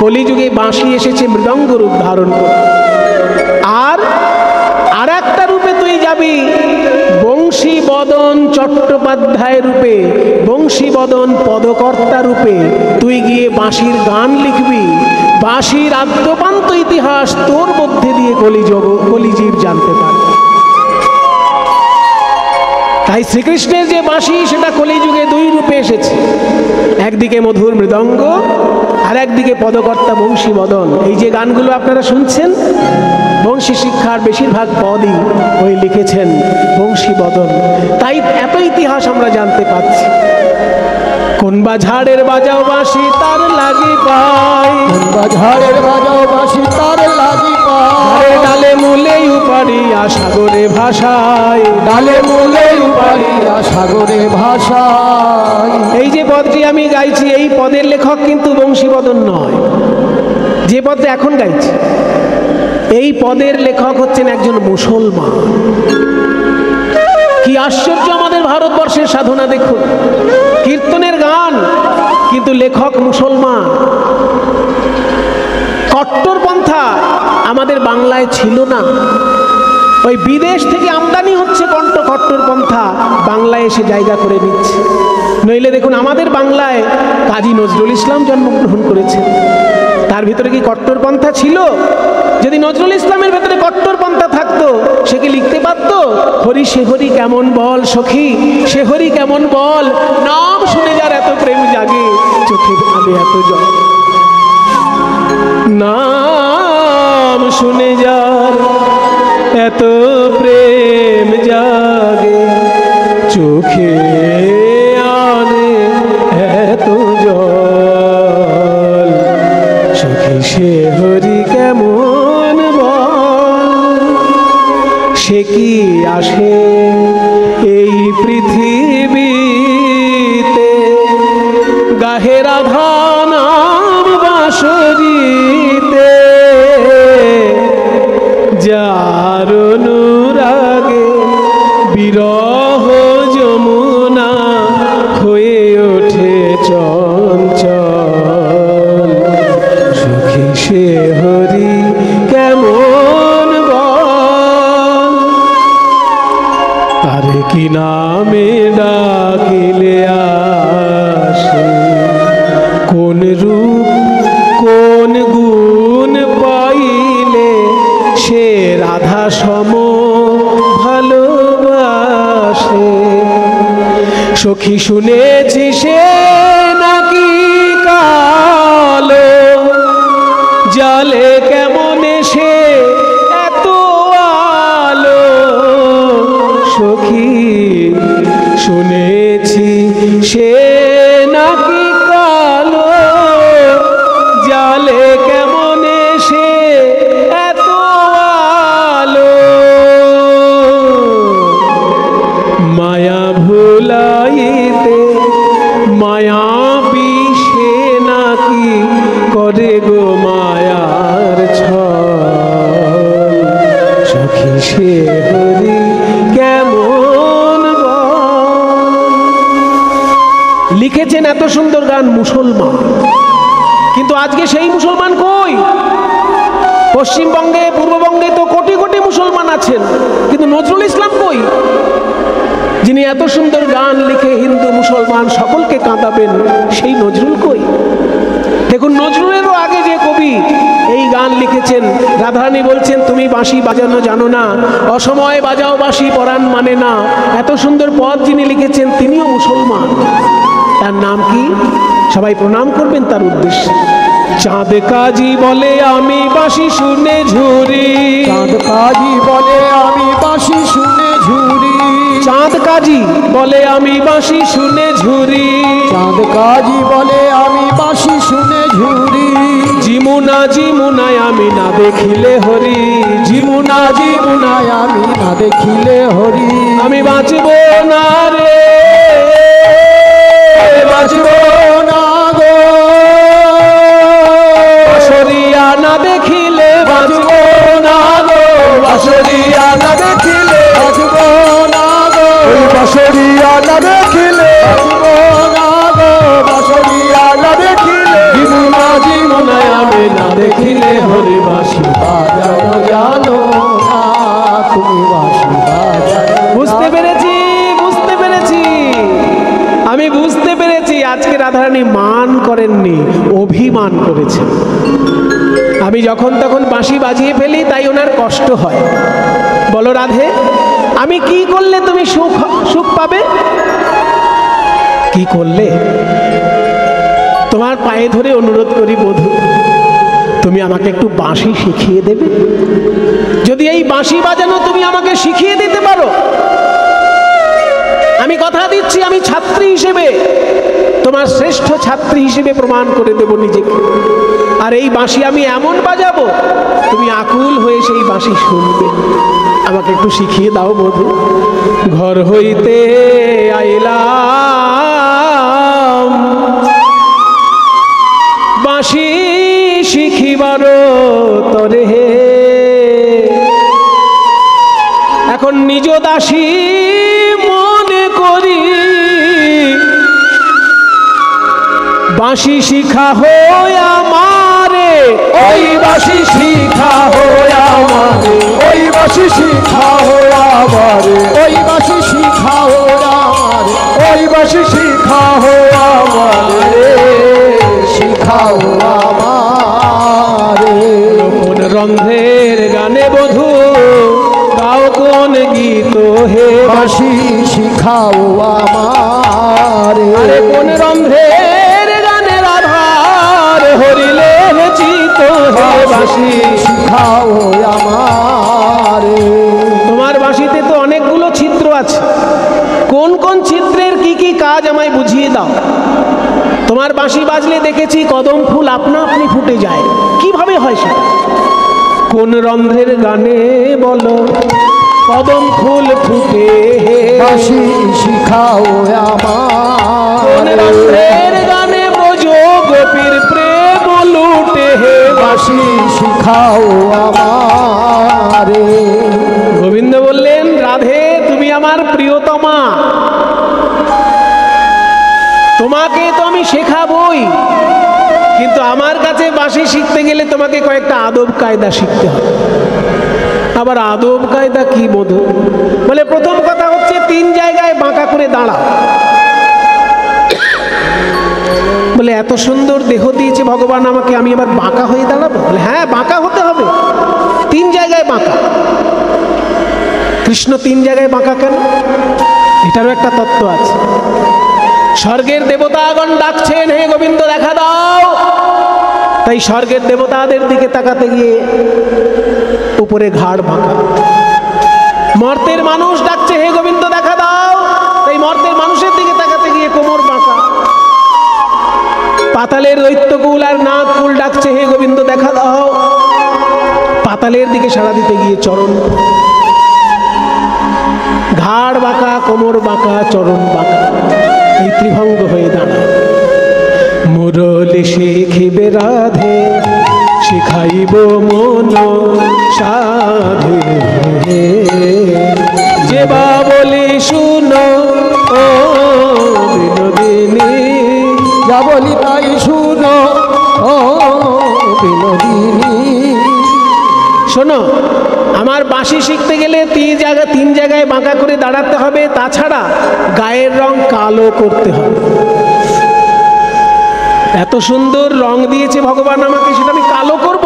S1: কলিযুগে বাঁশি এসেছে মৃদঙ্গ রূপ ধারণ করে। আর একটা রূপে তুই যাবি বংশী বদন চট্টোপাধ্যায় রূপে, বংশী বদন পদকর্তা রূপে তুই গিয়ে বাঁশির গান লিখবি। বাঁশির আদ্যপান্ত ইতিহাস তোর মধ্যে দিয়ে কলিজীব জানতে পারবে। তাই শ্রীকৃষ্ণের যে বাঁশি সেটা কলিযুগে দুই রূপে এসেছে, একদিকে মধুর মৃদঙ্গ আর একদিকে পদকর্তা বংশী বদন। এই যে গানগুলো আপনারা শুনছেন, বংশী শিক্ষার বেশিরভাগ পদই ওই লিখেছেন বংশী বদন। তাই এত ইতিহাস আমরা জানতে পাচ্ছি। কোন বাঝাড়ের বাজাও বাঁশি তার লাগি পাই,
S2: কোন বাঝাড়ের বাজাও বাঁশি তার লাগি পাই,
S1: ডালে মূলে উপাড়িয়া সাগরে ভাষায়,
S2: ডালে মূলে উপাড়িয়া সাগরে ভাষায়।
S1: এই যে পদটি আমি গাইছি, এই পদের লেখক কিন্তু বংশীবদন নয়, যে পদটা এখন গাইছি এই পদের লেখক হচ্ছেন একজন মুসলমান। কি আশ্চর্য আমাদের ভারতবর্ষের সাধনা দেখুন, কীর্তনের গান কিন্তু লেখক মুসলমান। কট্টরপন্থা আমাদের বাংলায় ছিল না, ওই বিদেশ থেকে আমদানি হচ্ছে কট্টরপন্থা, বাংলায় এসে জায়গা করে নিচ্ছে। নইলে দেখুন আমাদের বাংলায় কাজী নজরুল ইসলাম জন্মগ্রহণ করেছেন, তার ভিতরে কি কট্টরপন্থা ছিল? যদি নজরুল ইসলামের ভেতরে কট্টরপন্থা থাকতো সে কি লিখতে পারত? হরি সে হরি কেমন বল সখী, সে হরি কেমন বল, নাম শুনে যার এত প্রেম জাগে, চোখে ভাবে এত জল। নাম শুনে যার এত প্রেম জাগে, চোখে আনে এত জল, সখী সে হরি কেমন বল। সে কি আসে এই পৃথিবীতে, গাহে রাধা নাম বাঁশরীতে, যার অনুরাগে বিরহ যমুনা হয়ে ওঠে চঞ্চল, সখী সে হরি কেমন বল। আরে কি নামে ডাকিলে আসে, কোন রূপ কোন গুণ পাইলে সে রাধা সম ভালোবাসে। সখী শুনেছি সে নাকি কালো, জালে কেমন সে এত আলো, সখী শুনেছি সে নাকি কালো, জালে কেমন সে এত আলো। মায়া ভুলাইতে মায়া বিষে নাকি করে গো মায়ার ছল, সখী সে হরি কেমন বল। লিখেছেন এত সুন্দর গান মুসলমান, কিন্তু আজকে সেই মুসলমান কই? পশ্চিমবঙ্গে পূর্ববঙ্গে তো কোটি কোটি মুসলমান আছেন, কিন্তু নজরুল ইসলাম কই, যিনি এত সুন্দর গান লিখে হিন্দু মুসলমান সকলকে কাঁদাবেন, সেই নজরুল কই? দেখুন, নজরুলেরও আগে যে কবি এই গান লিখেছেন, রাধারানী বলছেন তুমি বাঁশি বাজানো জানো না, অসময়ে বাজাও বাঁশি পরাণ মানে না। এত সুন্দর পদ যিনি লিখেছেন তিনিও মুসলমান। তার নাম কি? সবাই প্রণাম করবেন তার উদ্দেশ্যে। চাঁদ কাজী বলে আমি বাঁশি শুনে ঝুরি,
S2: চাঁদ কাজী বলে আমি বাঁশি শুনে ঝুরি,
S1: চাঁদ কাজী বলে আমি বাঁশি শুনে ঝুরি,
S2: চাঁদ কাজী বলে আমি বাঁশি শুনে ঝুরি,
S1: জিমুনা জিমুনায় আমি না দেখিলে হরি, জিমুনা
S2: জীবনায় আমি না দেখিলে হরি,
S1: আমি বাঁচব না রে,
S2: বাঁচব না গো,
S1: বাঁশরিয়া না দেখিলে বাঁচব না গো, বাঁশরিয়া না দেখিলে
S2: বাঁচব না গো,
S1: বাঁশরিয়া না দেখিলে
S2: বাঁচব না গো, বাঁশরিয়া না দেখিলে,
S1: জিমুনা জিমুনায় আমি না দেখিলে হরি বাঁশি।
S2: বাজানো জানো না তুমি বাঁশি বাজানো।
S1: বুঝতে পেরেছি, বুঝতে পেরেছি, আমি বুঝতে পেরেছি। আজকে রাধারানী মান করেননি, অভিমান করেছেন। আমি যখন তখন বাঁশি বাজিয়ে ফেলি, তাই ওনার কষ্ট হয়। বলো রাধে, আমি কি করলে তুমি সুখ সুখ পাবে? কি করলে? তোমার পায়ে ধরে অনুরোধ করি বধূ, তুমি আমাকে একটু বাঁশি শিখিয়ে দেবে? যদি এই বাঁশি বাজানো তুমি আমাকে শিখিয়ে দিতে পারো, আমি কথা দিচ্ছি, আমি ছাত্রী হিসেবে, তোমার শ্রেষ্ঠ ছাত্রী হিসেবে প্রমাণ করে দেব নিজেকে। আর এই বাঁশি আমি এমন বাজাবো, তুমি আকুল হয়ে সেই বাঁশি শুনবে। আমাকে একটু শিখিয়ে দাও বধূ। ঘর হইতে আইলাম বাঁশি শিখিবার তরে, এখন নিজ দাসী মনে করি, বাঁশি শিখা হয় আমারে,
S2: ওই বাঁশি শিখা হয় আমারে, ওই বাঁশি শিখা হয় আমারে, ওই বাঁশি শিখা হয় আমারে, ওই বাঁশি শিখা হয় আমারে, শিখাও আমারে।
S1: কোন রন্ধের গানে বধূ গাও কোন গীত হে
S2: বাঁশি শিখাও আমারে,
S1: আরে কোন রন্ধের গানে রাধার হরিলে চিত হে বাঁশি
S2: শিখাও আমারে।
S1: তোমার বাঁশিতে তো অনেকগুলো ছিদ্র আছে, কোন কোন ছিদ্রের কি কি কাজ আমায় বুঝিয়ে দাও। তোমার বাঁশি বাজলে দেখেছি কদম ফুল আপনা আপনি ফুটে যায়, কিভাবে হয় সেটা? কোন রন্ধ্রের গানে বলো কদম ফুল ফুটে হে
S2: বাঁশি শিখাও
S1: কোন
S2: আমারে,
S1: রন্ধ্রের গানে ব্রজ গোপীর প্রেম লুটে হে
S2: বাঁশি শিখাও আমারে।
S1: গোবিন্দ বললেন, রাধে তুমি আমার প্রিয়তমা, তোমাকে তো আমি শেখাবই, কিন্তু আমার কাছে বাঁশি শিখতে গেলে তোমাকে কয়েকটা আদব কায়দা শিখতে হবে। আবার আদব কায়দা কি বধূ? বলে প্রথম কথা হচ্ছে 3 জায়গায় বাঁকা করে দাঁড়াও। বলে এত সুন্দর দেহ দিয়েছে ভগবান আমাকে, আমি আবার বাঁকা হয়ে দাঁড়াবো? বলে হ্যাঁ, বাঁকা হতে হবে, 3 জায়গায় বাঁকা। কৃষ্ণ 3 জায়গায় বাঁকা কেন? এটারও একটা তত্ত্ব আছে। স্বর্গের দেবতাগণ ডাকছেন, হে গোবিন্দ দেখা দাও। তাই স্বর্গের দেবতাদের দিকে তাকাতে গিয়ে উপরে ঘাড় বাঁকা। মর্তের মানুষ ডাকছে, হে গোবিন্দ দেখা দাও। তাই মর্তের মানুষের দিকে তাকাতে গিয়ে কোমর বাঁকা। পাতালের দৈত্যকুল আর নাগকুল ডাকছে, হে গোবিন্দ দেখা দাও। পাতালের দিকে সাড়া দিতে গিয়ে চরণ, ঘাড় বাঁকা, কোমর বাঁকা, চরণ বাঁকা, এই ত্রিভঙ্গ হয়ে দাঁড়ায়। মুরলি শিখিবে রাধে, শিখাইব মন সাধে, যে বা বলি শুনো ও বিনোদিনী,
S2: যা বলি তাই শুনো ও বিনোদিনী,
S1: শোনো, আমার বাঁশি শিখতে গেলে তিন জায়গায় বাঁকা করে দাঁড়াতে হবে, তাছাড়া গায়ের রং কালো করতে হবে। এত সুন্দর রং দিয়েছে ভগবান আমাকে, সেটা আমি কালো করব?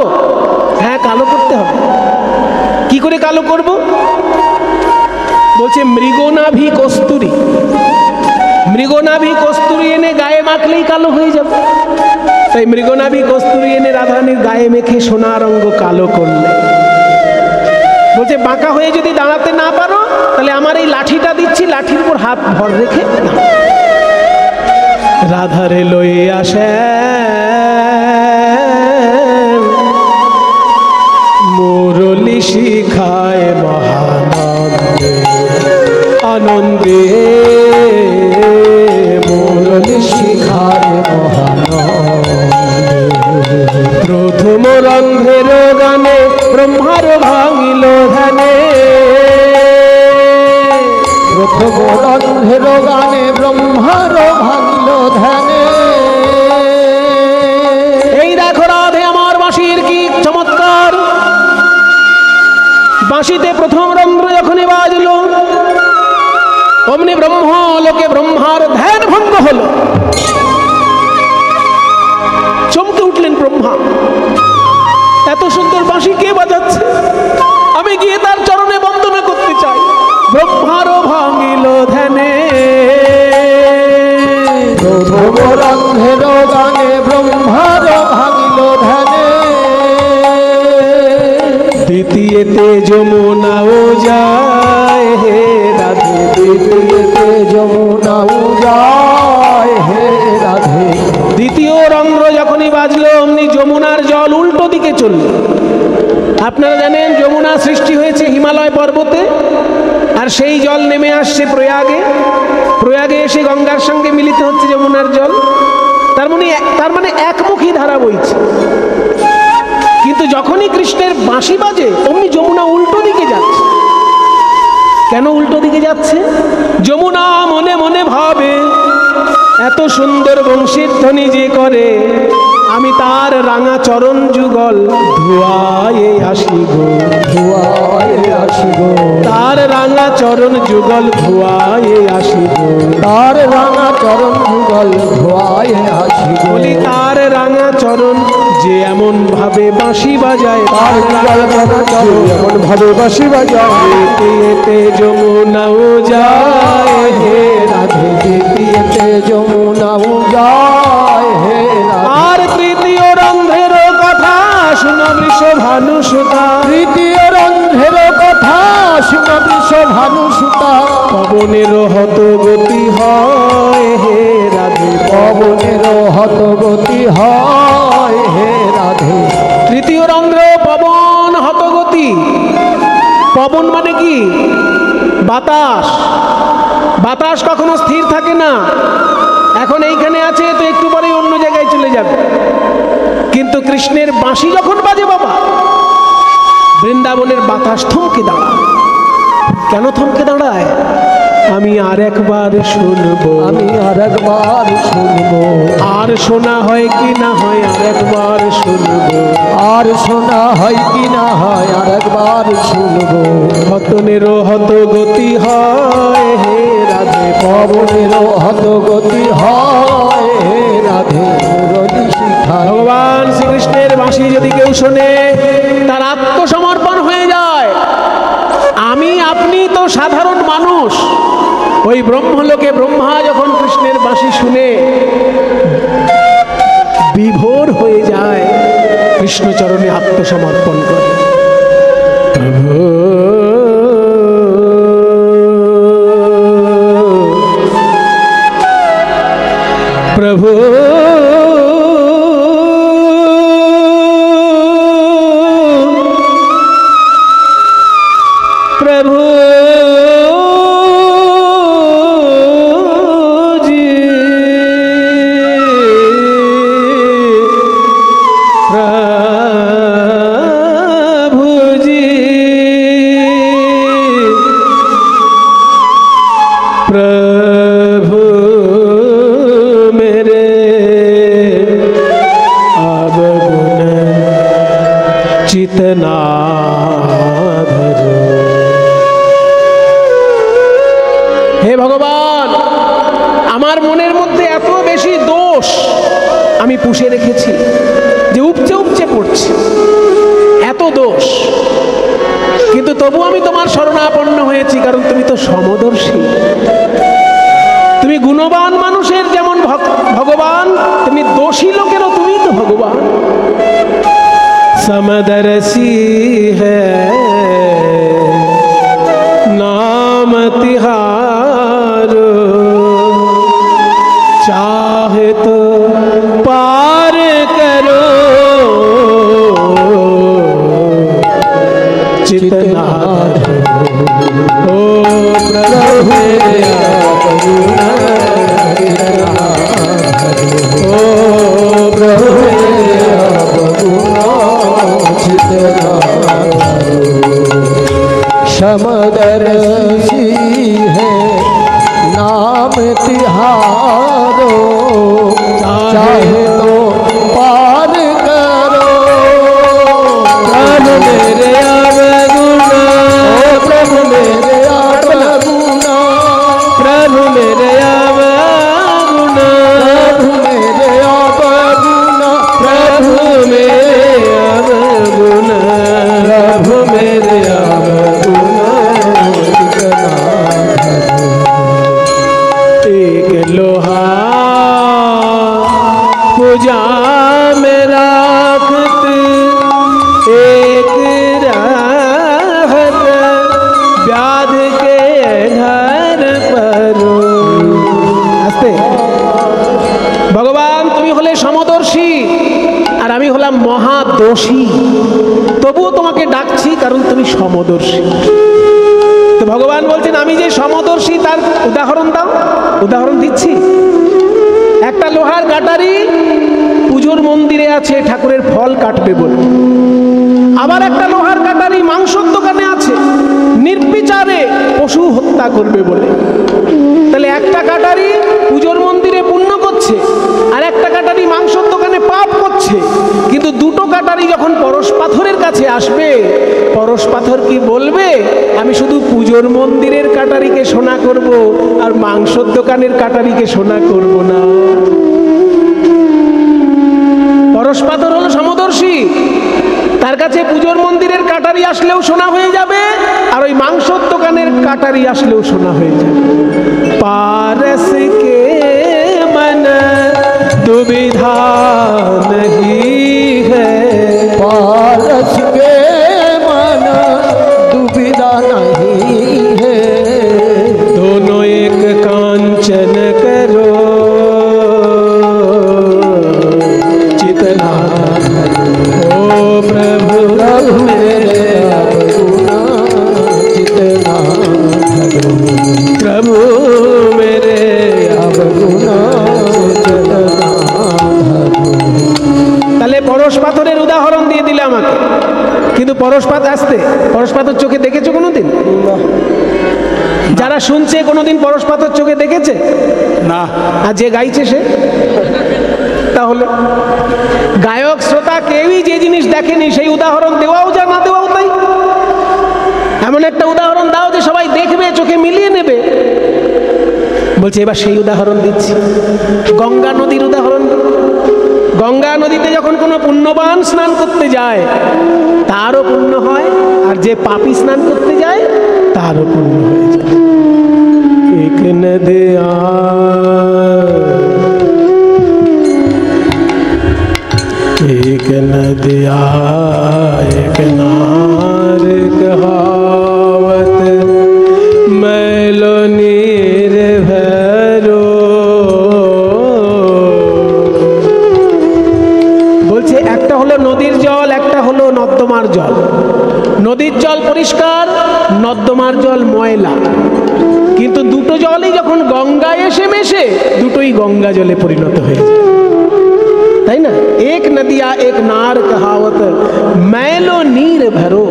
S1: হ্যাঁ, কালো করতে হবে। কি করে কালো করব? বলছে মৃগনাভি কস্তুরী। মৃগনাভি কস্তুরী এনে গায়ে মাখলেই কালো হয়ে যাবে। তাই মৃগনাভি কস্তুরী এনে রাধারানীর গায়ে মেখে সোনার অঙ্গ কালো করলে। বলছে বাঁকা হয়ে যদি দাঁড়াতে না পারো, তাহলে আমার এই লাঠিটা দিচ্ছি, লাঠির উপর হাত ভর রেখে রাধারে লয়ে আসে মুরলি শিখায় মহানন্দে আনন্দে,
S2: মুরলি শিখায় মহানন্দে।
S1: প্রথম রন্ধের গানে ব্রহ্মার ভাঙিল ধ্যানে,
S2: প্রথম রন্ধের গানে ব্রহ্মার ভাঙিল ধ্যানে।
S1: এই দেখো রাধে আমার বাঁশির কি চমৎকার। বাঁশিতে প্রথম রন্ধ্র যখনই বাজলো, অমনি ব্রহ্ম লোকে ব্রহ্মার ধ্যান ভঙ্গ হলো। চমকে উঠলেন ব্রহ্মা, এত সুন্দর বাঁশি কে বাজাচ্ছে? আমি গিয়ে তার চরণে বন্দনা করতে চাই। ব্রহ্মারও ভাঙিল ধ্যানে,
S2: প্রথম রন্ধের গানে ব্রহ্মার ভাঙিল ধ্যানে।
S1: দ্বিতীয়তে যমুনাও যায় হে রাধে,
S2: দ্বিতীয়তে যমুনাও যায় হে রাধে।
S1: দ্বিতীয় রন্ধ্র যখনই বাজলো, অমনি যমুনার জল উল্টো দিকে চলল। আপনারা জানেন যমুনা সৃষ্টি হয়েছে হিমালয় পর্বতে, আর সেই জল নেমে আসছে প্রয়াগে। প্রয়াগে এসে গঙ্গার সঙ্গে মিলিত হচ্ছে যমুনার জল। তার মানে একমুখী ধারা বইছে। কিন্তু যখনই কৃষ্ণের বাঁশি বাজে, অমনি যমুনা উল্টো দিকে যাচ্ছে। কেন উল্টো দিকে যাচ্ছে? যমুনা মনে মনে ভাবে, এত সুন্দর বংশীর ধ্বনি যে করে, আমি তার রাঙা চরণ যুগল ধুয়ায়ে আসিব,
S2: ধুয়ায় আসিব।
S1: তার রাঙা চরণ যুগল ধুয়ায়ে আসিব,
S2: তার রাঙা চরণ যুগল ধুয়ায় আসিব।
S1: বলি তার রাঙা চরণ যে এমন ভাবে বাঁশি বাজায়,
S2: তার রাঙা চরণ এমন ভাবে বাঁশি বাজায়।
S1: এতে যমুনাও যায় হে রাধে,
S2: দ্বিতীয়তে যমুনাও যায় হে রাধে।
S1: আর তৃতীয় রন্ধ্রের কথা শুনো বৃষভানু সুতা,
S2: তৃতীয় রন্ধের কথা শুন বৃষভানু সুতা।
S1: পবনের হত গতি হয় হে রাধে,
S2: পবনের হত গতি হয় হে রাধে।
S1: তৃতীয় রন্ধ্র পবন হতগতি। পবন মানে কি? বাতাস। বাতাস কখনো স্থির থাকে না। এখন এইখানে আছে তো একটু পরে অন্য জায়গায় চলে যাবে। কিন্তু কৃষ্ণের বাঁশি যখন বাজে বাবা, বৃন্দাবনের বাতাস থমকে দাঁড়ায়। কেন থমকে দাঁড়ায়? আমি আর একবার শুনবো,
S2: আমি আর একবার শুনবো।
S1: আর শোনা হয় কি না হয় আর একবার শুনবো,
S2: আর শোনা হয় কি না হয় আর একবার শুনবো।
S1: হতনেরও হত গতি হয় হে রাধে,
S2: পবনেরও হত গতি হয় হে রাধে। মুরলি শিখায়
S1: ভগবান শ্রীকৃষ্ণের বাঁশি যদি কেউ শোনে, তার আত্মসমর্পণ হয়ে যায়। আমি আপনি তো সাধারণ মানুষ। ওই ব্রহ্মলোকে ব্রহ্মা যখন কৃষ্ণের বাঁশি শুনে বিভোর হয়ে যায়, কৃষ্ণচরণে আত্মসমর্পণ করে। প্রভু প্রভু জি, প্রভু चितना धरो। হে ভগবান, আমার মনের মধ্যে এত বেশি দোষ আমি পুষে রেখেছি যে উপচে উপচে পড়ছে, এত দোষ, কিন্তু তবু আমি তোমার শরণাপন্ন হয়েছি, কারণ তুমি তো সমদর্শী। তুমি গুণবান মানুষের যেমন ভগবান, তুমি দোষী লোকেরও তুমি তো ভগবান। समदर्शी है नाम तिहारो, चाहे तो पार करो चितना धरो। ओ प्रभु करुणा, ओ प्रभु
S2: समदर्शी है नाम तिहारो, चाहे तो पार करो।
S1: प्रभु मेरे अवगुणा,
S2: प्रभु मेरे अवगुणा,
S1: प्रभु मेरे अवगुणा,
S2: प्रभु मेरे अवगुणा,
S1: प्रभु मेरे अवगुणा, प्रभु मेरे अवगुणा। एक लोहा पूजा में राखत, एक रहत व्याध के घर पर। আস্তে। ভগবান, তুমি হলে সমদর্শী আর আমি হলাম মহাদোষী, তবুও তোমাকে ডাকছি কারণ তুমি সমদর্শী। তো ভগবান বলছেন আমি যে সমদর্শী তার উদাহরণ দাও। উদাহরণ দিচ্ছি। একটা লোহার কাটারি পুজোর মন্দিরে আছে ঠাকুরের ফল কাটবে বলে, আবার একটা লোহার কাটারি মাংসর দোকানে আছে নির্বিচারে পশু হত্যা করবে বলে। তাহলে একটা কাটারি পুজোর মন্দিরে পুণ্য করছে আর একটা কাটারি মাংসর দোকানে পাপ করছে, কিন্তু দুটো কাটারি যখন পরশ পাথরের কাছে আসবে, পরশ পাথর কি বলবে আমি শুধু পুজোর মন্দিরের কাটারিকে সোনা করব আর মাংসর দোকানের কাটারিকে সোনা করব না। পরশ পাথর হলো সমদর্শী, তার কাছে পুজোর মন্দিরের কাটারি আসলেও সোনা হয়ে যাবে আর ওই মাংসর দোকানের কাটারি আসলেও সোনা হয়ে যাবে। পারস কে মন दुविधा नहीं है,
S2: पारस के मन दुविधा नहीं है,
S1: दोनों एक कांचन करो चितना धरो। ओ प्रभु
S2: प्रभु मेरे अवगुणा चितना धरो,
S1: प्रभु मेरे
S2: अवगुणा चितना धरो।
S1: তাহলে পরশ পাথরের উদাহরণ দিয়ে দিলে আমাকে, কিন্তু পরশ পাথর আসতে পরশ পাথর চোখে দেখেছো কোনোদিন? যারা শুনছে কোনোদিন পরশ পাথর চোখে দেখেছে
S3: না।
S1: আর যে গাইছে সে? তাহলে গায়ক শ্রোতা কেউই যে জিনিস দেখেনি সেই উদাহরণ দেওয়াও যা না দেওয়াও তাই। এমন একটা উদাহরণ দাও যে সবাই দেখবে, চোখে মিলিয়ে নেবে। বলছে এবার সেই উদাহরণ দিচ্ছি, গঙ্গা নদীর উদাহরণ। গঙ্গা নদীতে যখন কোনো পুণ্যবান স্নান করতে যায় তারও পুণ্য হয়, আর যে পাপী স্নান করতে যায় তারও পুণ্য হয়ে যায়। এক নদিয়া एक नदिया एक नार कहावत, मैलो नीर भरो। বলছে একটা হলো নদীর জল, একটা হলো নর্দমার জল। নদীর জল পরিষ্কার, নর্দমার জল ময়লা, কিন্তু দুটো জলই যখন গঙ্গায় এসে মেশে দুটোই গঙ্গা জলে পরিণত হয়ে যায়, তাই না? এক নদিয়া এক নার কহাवत, मैलो नीर भरो।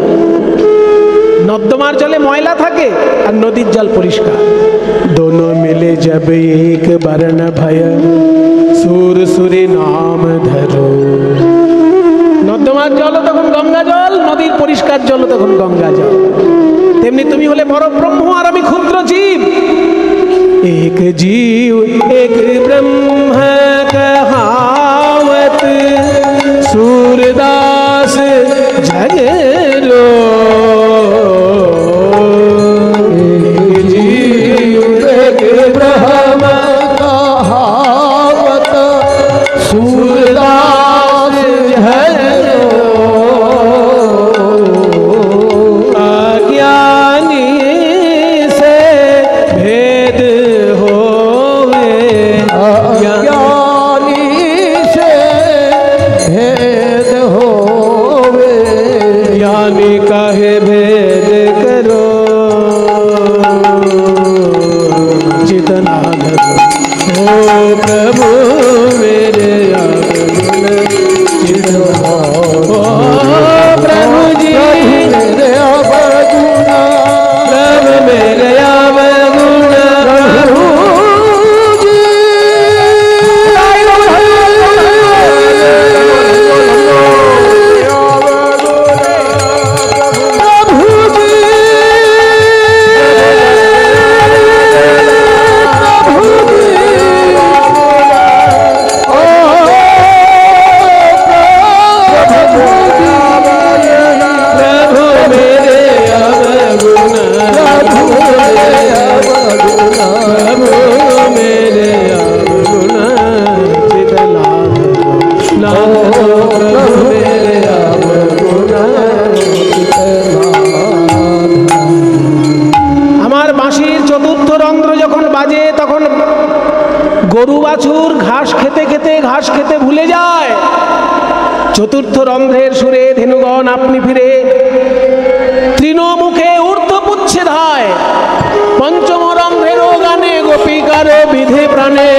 S1: নর্দমার জলে ময়লা থাকে আর নদীর জল পরিষ্কার। दोनों मिले जब एक वर्ण भय, सुर सुरी नाम धरो। নর্দমার জল তখন গঙ্গা গঙ্গা জল, নদীর পরিষ্কার জল তখন গঙ্গা জল। তেমনি তুমি হলে পরব্রহ্ম আর আমি ক্ষুদ্র জীব। এক জীব এক ব্রহ্ম কহাवत, सूरदास जगरो।
S2: एक जीव एक ब्रह्म कहावत, सूरदास जगरो।
S1: अज्ञानी से भेद होवे,
S2: अज्ञानी से भेद होवे,
S1: ज्ञानी काहे भेद करो। जितना धरो हो प्रभु मेरे अवगुण, जितना हो प्रभु जी
S2: मेरे अवगुण,
S1: प्रभु मेरे अवगुण, प्रभु
S2: जी।
S1: प्रभु मेरे अवगुण, प्रभु मेरे अवगुण, जितना नाम प्रभु मेरे अवगुण। আমার বাঁশির চতুর্থ রন্ধ্র যখন বাজে তখন গরু বাছুর ঘাস খেতে ভুলে যায়। চতুর্থ রন্ধ্রের সুরে ধেনুগণ আপনি ফিরে তৃণমুখে ঊর্ধ্বপুচ্ছে ধায়। পঞ্চম রন্ধ্রের গানে গোপিকার বিধে প্রাণে,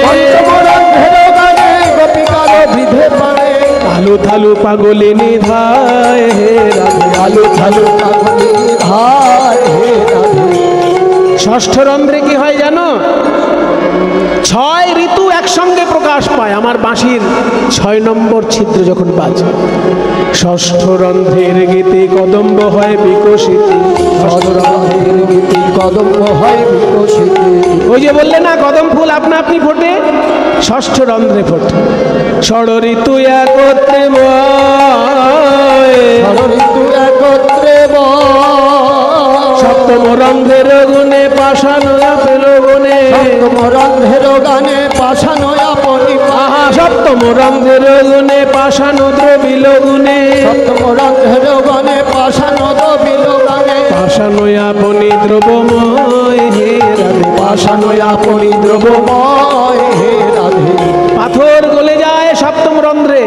S1: আলু থালু পাগলে নিধায় হে রাধে,
S2: আলু থালু পাগলি ধায় হে রাধে।
S1: ষষ্ঠ রন্ধ্রে কি হয় জানো? 6 ঋতু একসঙ্গে প্রকাশ পায় আমার বাঁশির 6 নম্বর ছিদ্র যখন বাজে। ষষ্ঠ রন্ধ্রের গীতে কদম্ব হয় বিকশিত,
S2: সদরাধের গীতি কদম্ব হয় বিকশিত।
S1: ওই যে বললে না কদম ফুল আপনা আপনি ফোটে, ষষ্ঠ রন্ধ্রে ফোটে। ষড় ঋতু একত্রে বয়,
S2: ঋতু একত্রে
S1: সপ্তম রন্ধ্রের গুণে পাষাণ পেল গুণে,
S2: সপ্তম রন্ধ্রের গানে পাষাণ আপনি,
S1: আহা সপ্তম রন্ধ্রের গুণে পাষাণ দ্রবিল গুণে,
S2: সপ্তম রন্ধ্রের গানে পাষাণ দ্রবিল গানে,
S1: পাষাণ আপনি দ্রবময় হে রাধে,
S2: পাষাণ আপনি দ্রবময় হে রাধে।
S1: পাথর গলে যায় সপ্তম রন্ধ্রে।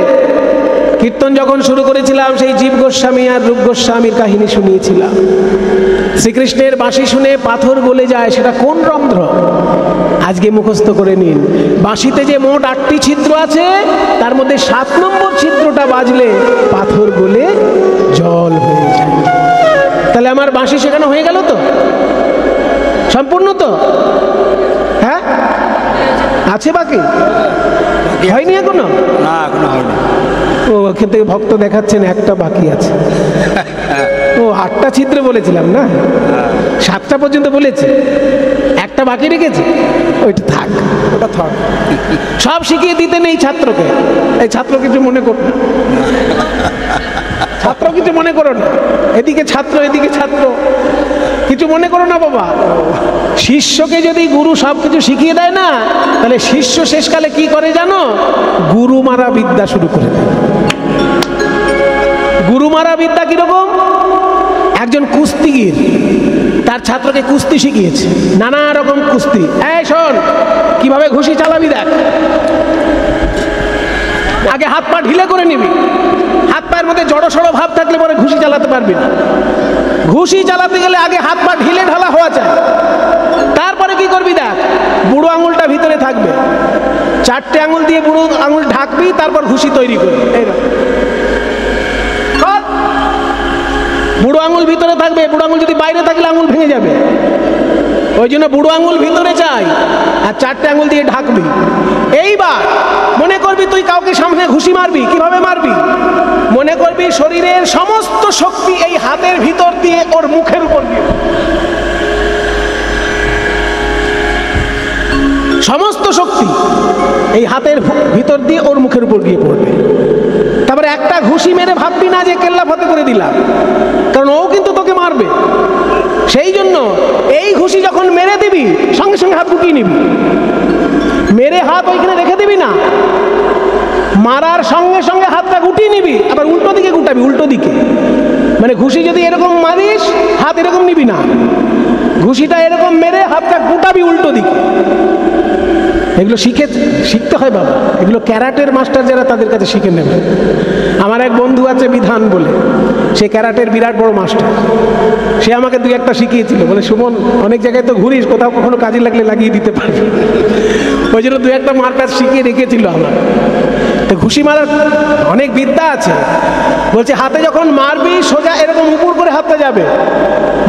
S1: কীর্তন যখন শুরু করেছিলাম সেই জীব গোস্বামী আর রূপ গোস্বামীর কাহিনী শুনিয়েছিলাম। শ্রীকৃষ্ণের বাঁশি শুনে পাথর গলে যায়, সেটা কোন রন্ধ্র আজকে মুখস্থ করে নিন। বাঁশিতে যে মোট 8টি ছিদ্র আছে তার মধ্যে 7 নম্বর ছিদ্রটা বাজলে পাথর গলে জল হয়ে যায়। তাহলে আমার বাঁশি সেখানে হয়ে গেল তো, সম্পূর্ণ তো? হ্যাঁ, আছে বাকি? হয়নি এখনো?
S3: না এখনো হয়নি।
S1: ও ওখান থেকে ভক্ত দেখাচ্ছেন একটা বাকি আছে। ও 8টা ছিদ্র বলেছিলাম না, 7টা পর্যন্ত বলেছে, একটা বাকি রেখেছে, ওইটা থাক, ওটা থাক। সব শিখিয়ে দিতে নেই ছাত্রকে। এই ছাত্র কিছু মনে করো না, ছাত্র কিছু মনে করো না, এদিকে ছাত্র এদিকে ছাত্র, কিছু মনে করো না বাবা। শিষ্যকে যদি গুরু সব কিছু শিখিয়ে দেয় না, তাহলে শিষ্য শেষকালে কি করে জানো? গুরু মারা বিদ্যা শুরু করে দেয়। গুরু মারা বিদ্যা কিরকম? একজন কুস্তিগির তার ছাত্রকে কুস্তি শিখিয়েছে, নানা রকম কুস্তি। এই শোন, কিভাবে ঘুষি চালাবি দেখ, আগে হাত পা ঢিলে করে নিবি, হাত পায়ের মধ্যে জড়সড় ভাব থাকলে পরে ঘুষি চালাতে পারবি না। ঘুষি চালাতে গেলে আগে হাত পা ঢিলে ঢালা হওয়া চাই। তারপরে কি করবি দেখ, বুড়ো আঙুলটা ভিতরে থাকবে, 4টে আঙুল দিয়ে বুড়ো আঙুল ঢাকবি, তারপর ঘুষি তৈরি করবি। বুড়ো আঙুল ভিতরে থাকবে, বুড়ো আঙুল যদি বাইরে থাকলে আঙুল ভেঙে যাবে। ওই জন্য বুড়ো আঙুল ভিতরে চাই, আর 4টে আঙুল দিয়ে ঢাকবি। এইবার মনে করবি তুই কাউকে সামনে ঘুষি মারবি, কিভাবে মারবি? মনে করবি শরীরের সমস্ত সমস্ত শক্তি এই হাতের ভিতর দিয়ে ওর মুখের উপর দিয়ে, সমস্ত শক্তি এই হাতের ভিতর দিয়ে ওর মুখের উপর গিয়ে পড়বে। তারপরে একটা ঘুষি মেরে ভাববি না যে কেল্লা ফতে করে দিলাম, কারণ ও কিন্তু তোকে মারবে। সেই জন্য এই ঘুষি যখন মেরে দিবি সঙ্গে সঙ্গে হাত গুটিয়ে নিবি, মেরে হাত ওইখানে রেখে দিবি না, মারার সঙ্গে সঙ্গে হাতটা গুটিয়ে নিবি, আবার উল্টো দিকে গুটাবি, উল্টো দিকে। মানে ঘুষি যদি এরকম মারিস হাত এরকম নিবি না, ঘুষিটা এরকম মেরে হাতটা গুটাবি উল্টো দিকে। এগুলো শিখতে হয় বাবা, এগুলো ক্যারাটের মাস্টার যারা তাদের কাছে শিখে নেবে। আমার এক বন্ধু আছে বিধান বলে, সে ক্যারাটের বিরাট বড় মাস্টার, সে আমাকে দুই একটা শিখিয়েছিল। বলে সুমন, অনেক জায়গায় তো ঘুরিস, কোথাও কখনো কাজে লাগলে লাগিয়ে দিতে পারবি, ওই জন্য দু একটা মারপ্যাচ শিখিয়ে রেখেছিল আমার। তো ঘুষি মারার অনেক বিদ্যা আছে। বলছে হাতে যখন মারবি সোজা এরকম উপর করে হাতটা যাবে,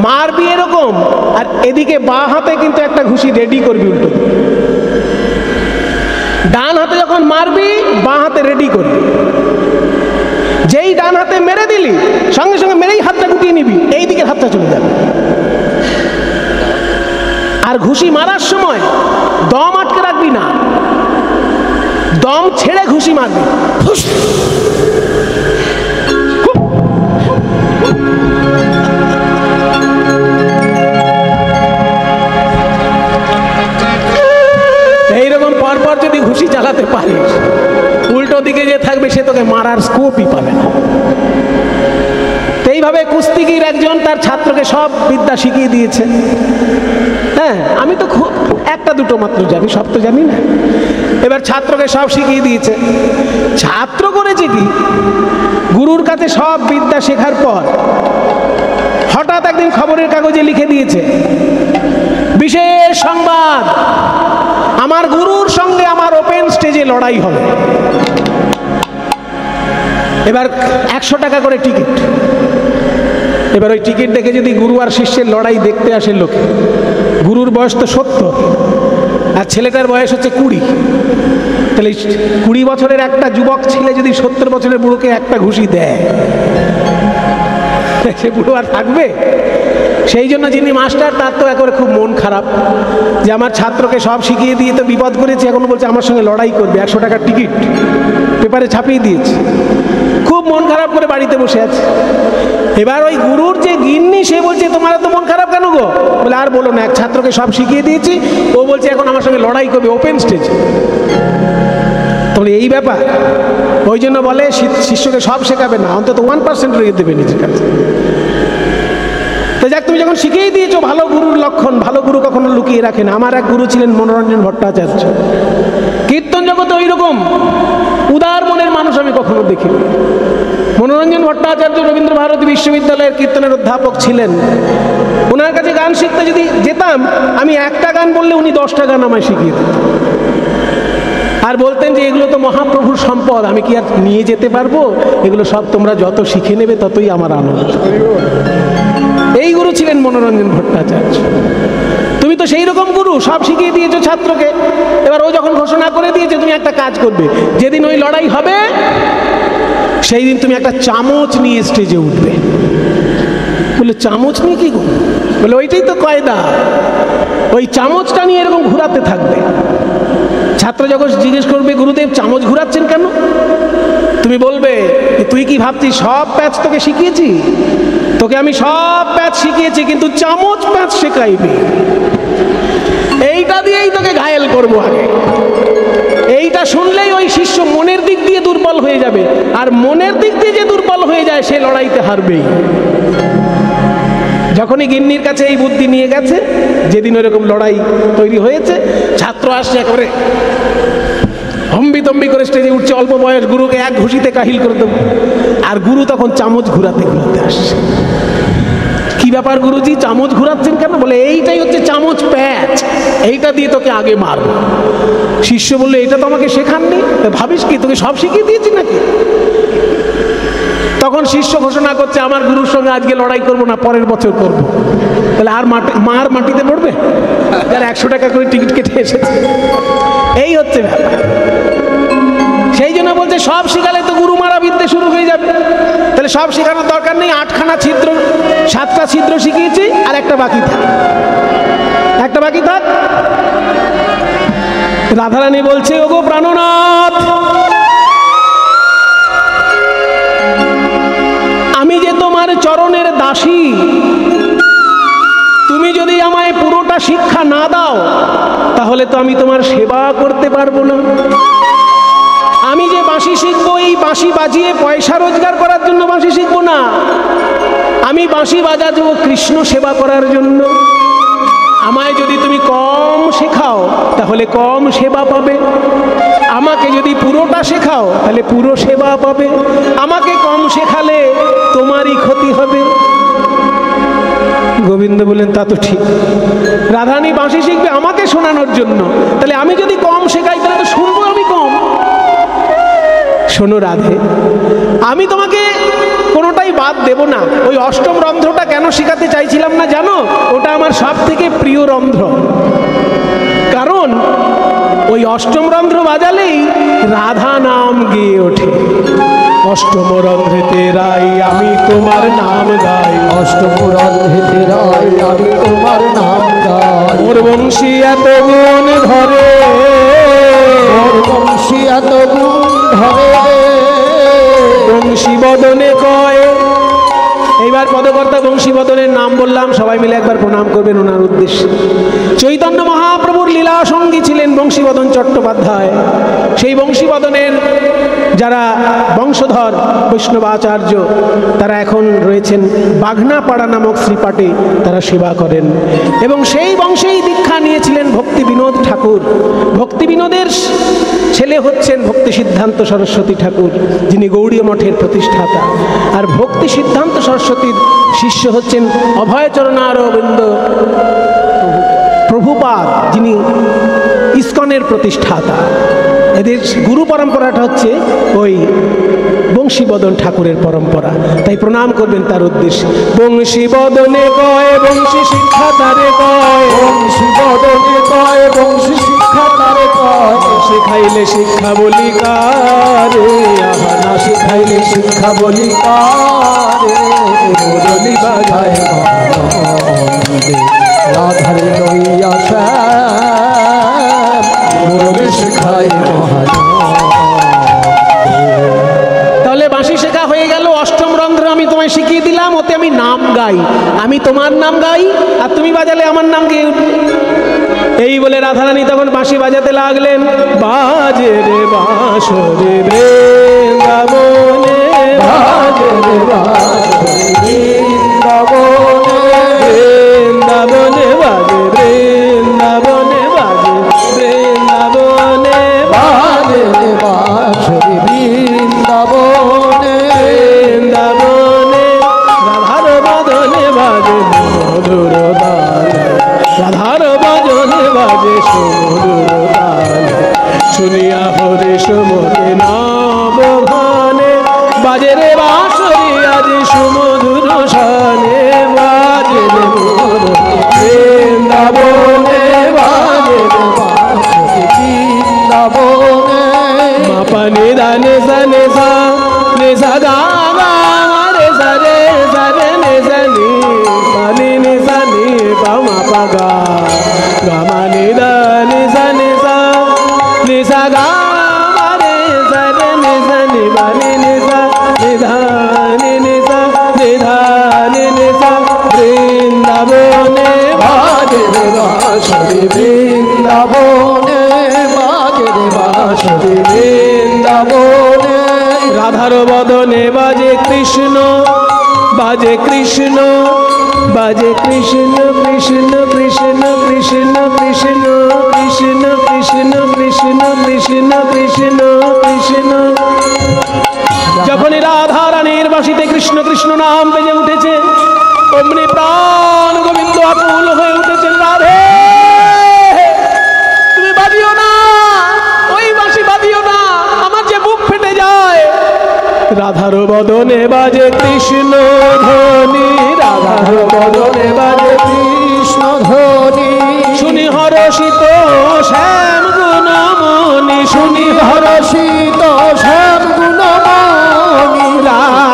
S1: মারবি এরকম, আর এদিকে বাঁ হাতে কিন্তু একটা ঘুষি রেডি করবি উল্টো। ডান হাতে যখন মারবি বাঁ হাতে রেডি করবি, যেই ডান হাতে মেরে দিলি সঙ্গে সঙ্গে মেরেই হাতটা গুটিয়ে নিবি, এই দিকে হাতটা চলে যাবে। আর ঘুষি মারার সময় দম আটকে রাখবি না, দম ছেড়ে ঘুষি মারবি। এইরকম পরপর যদি ঘুষি চালাতে পারিস, উল্টো দিকে যে থাকবে সে তোকে মারার স্কোপই পাবে না। এইভাবে কুস্তিগির একজন তার ছাত্রকে সব বিদ্যা শিখিয়ে দিয়েছে। হ্যাঁ, আমি তো খুব একটা দুটো মাত্র জানি, সব তো জানি না। এবার ছাত্রকে সব শিখিয়ে দিয়েছে। ছাত্র করেছে কি, গুরুর কাছে সব বিদ্যা শেখার পর হঠাৎ একদিন খবরের কাগজে লিখে দিয়েছে, বিশেষ সংবাদ, আমার গুরুর সঙ্গে আমার ওপেন স্টেজে লড়াই হবে। এবার 100 টাকা করে টিকিট। এবার ওই টিকিট দেখে যদি গুরু আর শিষ্যের লড়াই দেখতে আসে লোকে, গুরুর বয়স তো 70 আর ছেলেটার বয়স হচ্ছে 20, তাহলে 20 বছরের একটা যুবক ছেলে যদি 70 বছরের বুড়োকে একটা ঘুষি দেয়, সে বুড়ো আর থাকবে? সেই জন্য যিনি মাস্টার তার তো একেবারে খুব মন খারাপ যে আমার ছাত্রকে সব শিখিয়ে দিয়ে তো বিপদ করেছে, এখন বলছে আমার সঙ্গে লড়াই করবে, 100 টাকার টিকিট পেপারে ছাপিয়ে দিয়েছে। খুব মন খারাপ করে বাড়িতে বসে আছে। এবার ওই গুরুর যে গিন্নি সে বলছে, তোমার তো মন খারাপ কেন গো? বলে আর বলো না, এক ছাত্রকে সব শিখিয়ে দিয়েছি, ও বলছে এখন আমার সঙ্গে লড়াই করবে ওপেন স্টেজে। তাহলে এই ব্যাপার, ওই জন্য বলে শিষ্যকে সব শেখাবে না, অন্তত 1% রেখে দেবে নিজের কাছে। তো যাক, তুমি যখন শিখিয়ে দিয়েছো, ভালো গুরুর লক্ষণ, ভালো গুরু কখনো লুকিয়ে রাখে না। আমার এক গুরু ছিলেন মনোরঞ্জন ভট্টাচার্য, কীর্তন জগতে ওই রকম উদার মনের মানুষ আমি কখনো দেখিনি। মনোরঞ্জন ভট্টাচার্য রবীন্দ্র ভারতী বিশ্ববিদ্যালয়ের কীর্তনের অধ্যাপক ছিলেন। ওনার কাছে গান শিখতে যদি যেতাম, আমি একটা গান বললে উনি 10টা গান আমায় শিখিয়ে দিতেন। আর বলতেন যে এগুলো তো মহাপ্রভুর সম্পদ, আমি কি আর নিয়ে যেতে পারবো? এগুলো সব তোমরা যত শিখে নেবে ততই আমার আনন্দ। এই গুরু ছিলেন মনোরঞ্জন ভট্টাচার্য। তুমি তো সেই রকম গুরু, সব শিখিয়ে দিয়েছো ছাত্রকে। এবার ও যখন ঘোষণা করে দিয়েছে তুমি একটা কাজ করবে, যেদিন ওই লড়াই হবে সেই দিন তুমি একটা চামচ নিয়ে স্টেজে উঠবে। বলে চামচ নিয়ে কি করবে? বলে ওইটাই তো কয়দা, ওই চামচটা নিয়ে এরকম ঘুরাতে থাকবে। ছাত্র যখন জিজ্ঞেস করবে গুরুদেব চামচ ঘুরাচ্ছেন কেন, তুমি বলবে তুই কি ভাবছিস সব প্যাচ তোকে শিখিয়েছি? তোকে আমি সব প্যাচ শিখিয়েছি, কিন্তু চামচ প্যাচ শেখাইবি, এইটা দিয়েই তোকে ঘায়েল করবো আগে। এইটা শুনলেই ওই শিষ্য মনের দিক দিয়ে দুর্বল হয়ে যাবে, আর মনের দিক দিয়ে যে দুর্বল হয়ে যায় সে লড়াইতে হারবেই। যখনই গিন্নির কাছে এই বুদ্ধি নিয়ে গেছে, যেদিন ওইরকম লড়াই তৈরি হয়েছে, ছাত্র আসছে একেবারে হম্বিতম্বি করে স্টেজে উঠছে, অল্প বয়স, গুরুকে এক ঘুষিতে কাহিল করে দেবো। আর গুরু তখন চামচ ঘুরাতে ঘুরাতে আসছে। কি ব্যাপার গুরুজি, চামচ ঘুরাচ্ছেন কেন? বলে এইটাই হচ্ছে চামচ প্যাচ, এইটা দিয়ে তোকে আগে মারবো। শিষ্য বললো এটা তো আমাকে শেখাননি, ভাবিস কি তোকে সব শিখিয়ে দিয়েছি নাকি? তখন শিষ্য ঘোষণা করছে আমার গুরুর সঙ্গে আজকে লড়াই করবো না, পরের বছর করবো। তাহলে আর মার মাটিতে পড়বে যারা 100 টাকা করে টিকিট কেটে এসেছে। এই হচ্ছে ব্যাপার। সেই জন্য বলছে সব শিখালে তো গুরু মারা বিদ্যে শুরু হয়ে যাবে। তাহলে তাহলে সব শেখানোর দরকার নেই, 8খানা ছিদ্র, 7টা ছিদ্র শিখিয়েছি, আর একটা বাকি থাক, একটা বাকি থাক। রাধারানী বলছে, ওগো প্রাণনাথ, আমি যে তোমার চরণের দাসী, তুমি যদি আমায় পুরোটা শিক্ষা না দাও তাহলে তো আমি তোমার সেবা করতে পারবো না। আমি যে বাঁশি শিখবো, এই বাঁশি বাজিয়ে পয়সা রোজগার করার জন্য বাঁশি শিখবো না, আমি বাঁশি বাজাবো কৃষ্ণ সেবা করার জন্য। আমায় যদি তুমি কম শেখাও তাহলে কম সেবা পাবে, আমাকে যদি পুরোটা শেখাও তাহলে পুরো সেবা পাবে, আমাকে কম শেখালে তোমারই ক্ষতি হবে। গোবিন্দ বললেন, তা তো ঠিক, রাধারানী বাঁশি শিখবে আমাকে শোনানোর জন্য, তাহলে আমি যদি কম শেখাই তাহলে তো শুনবো আমি কম। শোনো রাধে, আমি তোমাকে কোনোটাই বাদ দেব না। ওই অষ্টম রন্ধ্রটা কেন শেখাতে চাইছিলাম না জানো? ওটা আমার সব থেকে প্রিয় রন্ধ্র, কারণ ওই অষ্টম রন্ধ্র বাজালেই রাধা নাম গেয়ে ওঠে। অষ্টম রন্ধ্রেতে রাই আমি তোমার নাম গাই,
S2: অষ্টম রন্ধ্রেতে রাই আমি তোমার নাম গাই,
S1: মোর বংশী এত গুণ ধরে,
S2: মোর বংশী এত গুণ ধরে,
S1: বংশী বদনে কয়। এইবার পদকর্তা বংশী বদনের নাম বললাম, সবাই মিলে একবার প্রণাম করবেন ওনার উদ্দেশ্যে। চৈতন্য মহাপ্রভুর লীলা সঙ্গী ছিলেন বংশীবদন চট্টোপাধ্যায়। সেই বংশীবদনের যারা বংশধর বৈষ্ণবাচার্য, তারা এখন রয়েছেন বাঘনাপাড়া নামক শ্রীপাটে, তারা সেবা করেন। এবং সেই বংশেই দীক্ষা নিয়েছিলেন ভক্তি বিনোদ ঠাকুর। ভক্তি বিনোদের ছেলে হচ্ছেন ভক্তি সিদ্ধান্ত সরস্বতী ঠাকুর, যিনি গৌড়ীয় মঠের প্রতিষ্ঠাতা। আর ভক্তি সিদ্ধান্ত সরস্বতীর শিষ্য হচ্ছেন অভয়চরণারবিন্দ প্রভুপাদ, যিনি ইস্কনের প্রতিষ্ঠাতা। এদের গুরু পরম্পরাটা হচ্ছে ওই বংশীবদন ঠাকুরের পরম্পরা, তাই প্রণাম করবেন তার উদ্দেশ্যে। বংশীবদনে কয় বংশী শিক্ষা তারে কয়,
S2: বংশীবদনে কয় বংশী শিক্ষা তারে কয়,
S1: শেখাইলে শিক্ষা বলি কারে,
S2: আহা না শিখাইলে শিক্ষা বলি কারে, মুরলি বাজায় মহানন্দে রাধার লইয়া শ্যাম, মুরলি শিখায় মহানন্দে।
S1: তাহলে বাঁশি শেখা হয়ে গেল, অষ্টম রন্ধ্র আমি তোমায় শিখিয়ে দিলাম, ওতে আমি নাম গাই, আমি তোমার নাম গাই আর তুমি বাজালে আমার নাম গেয়ে উঠবে। এই বলে রাধারানী তখন বাঁশি বাজাতে লাগলেন। বাজে রে বাঁশরে বৃন্দাবনে,
S2: বাজে রে বাঁশরি বৃন্দাবনে,
S1: বৃন্দাবনে বাজে, বৃন্দাবনে বাজে, বৃন্দাবনে
S2: বাজে রে বাঁশরি বৃন্দাবনে,
S1: বৃন্দাবনে রাধার বদনে বাজে মধুর গান, রাধার বদনে বাজে সুমধুর গান। শুনিয়া হরে সুমতে নব ঘনে, বাজে রে বাঁশরি আজ সুমধুর শানে, বাজে রে মোর বৃন্দাবনে, বাজে রে
S2: বাঁশরি বৃন্দাবনে,
S1: মাপা নিদা নিসা নিসা নিসা গা গা রে সা রে সা রে নিসা নি পানি নিসা নি পা মাপা গা গা মা নিদা নিসা নিসা নিসা গা রে সা রে নিসা নি পানি নিসা নিধা নি নিসা নিধা নি নিসা বৃন্দাবনে
S2: বাজে রে বাঁশরি বৃন্দাবনে, বাজে রে বাঁশরি বৃন্দাবনে,
S1: রাধার বদনে বাজে কৃষ্ণ, বাজে কৃষ্ণ, বাজে কৃষ্ণ কৃষ্ণ কৃষ্ণ কৃষ্ণ কৃষ্ণ কৃষ্ণ কৃষ্ণ কৃষ্ণ কৃষ্ণ কৃষ্ণ কৃষ্ণ। যখনই রাধা রানীর বাঁশিতে কৃষ্ণ কৃষ্ণ নাম বেজে উঠেছে, অমনি প্রাণ গোবিন্দ আকুল হয়ে উঠেছেন। রাধে তুমি বাজিও না, ওই বাঁশি বাজিও না, আমার যে বুক ফেটে যায়। রাধার বদনে বাজে কৃষ্ণ ধ্বনি, রাধার বদনে বাজে
S2: কৃষ্ণ ধ্বনি,
S1: শুনি হরষিত শ্যাম গুণমণি, শুনি
S2: হরষিত শ্যাম গুণমণি,
S1: রাধা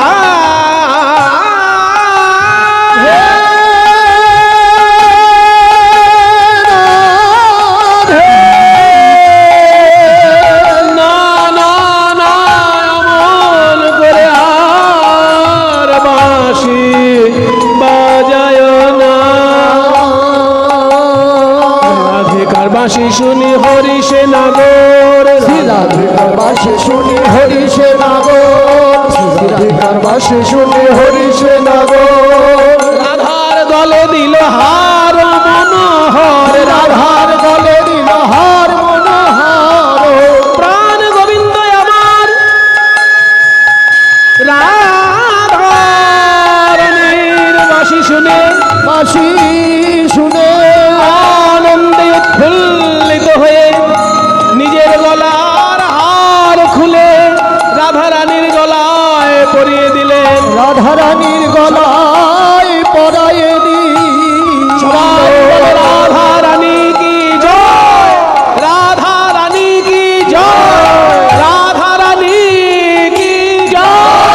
S1: বাঁশি শুনি হরি সে নাগর
S2: রাধিকার বাসে শুনি হরি সে নাগর রাধিকার বাসে শুনি হরি সে নাগর
S1: রাধার গলে দিল হার মনোহর
S2: রাধার গলে দিল হার মনোহর
S1: প্রাণ গোবিন্দ আমার রাধারানীর বাঁশি শুনে
S2: বাঁশি শুনে
S1: আনন্দে উৎফুল্লিত হয়ে নিজের গলার হার খুলে রাধারানীর গলায় পরিয়ে দিলেন।
S2: রাধারানীর গলায় পরায়ে
S1: সবাই বলে রাধারানী কি জয়, রাধারানী কি জয়, রাধারানী কি জয়।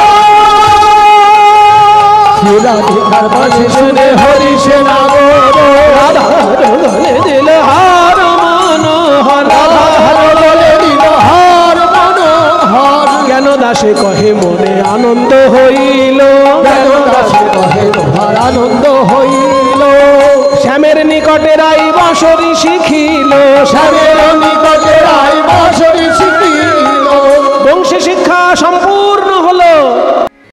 S2: রাধিকার বাসে শুনে হরি সে নাগর
S1: রাধার গলে দিল হার মনোহর
S2: রাধার গলে দিল হার মনোহর
S1: জ্ঞান দাসে কহে মনে আনন্দ হইল,
S2: জ্ঞান দাসে কহে তোমার আনন্দ হইল
S1: শ্যামের নিকটে রাই বাঁশরি শিখিল,
S2: শ্যামের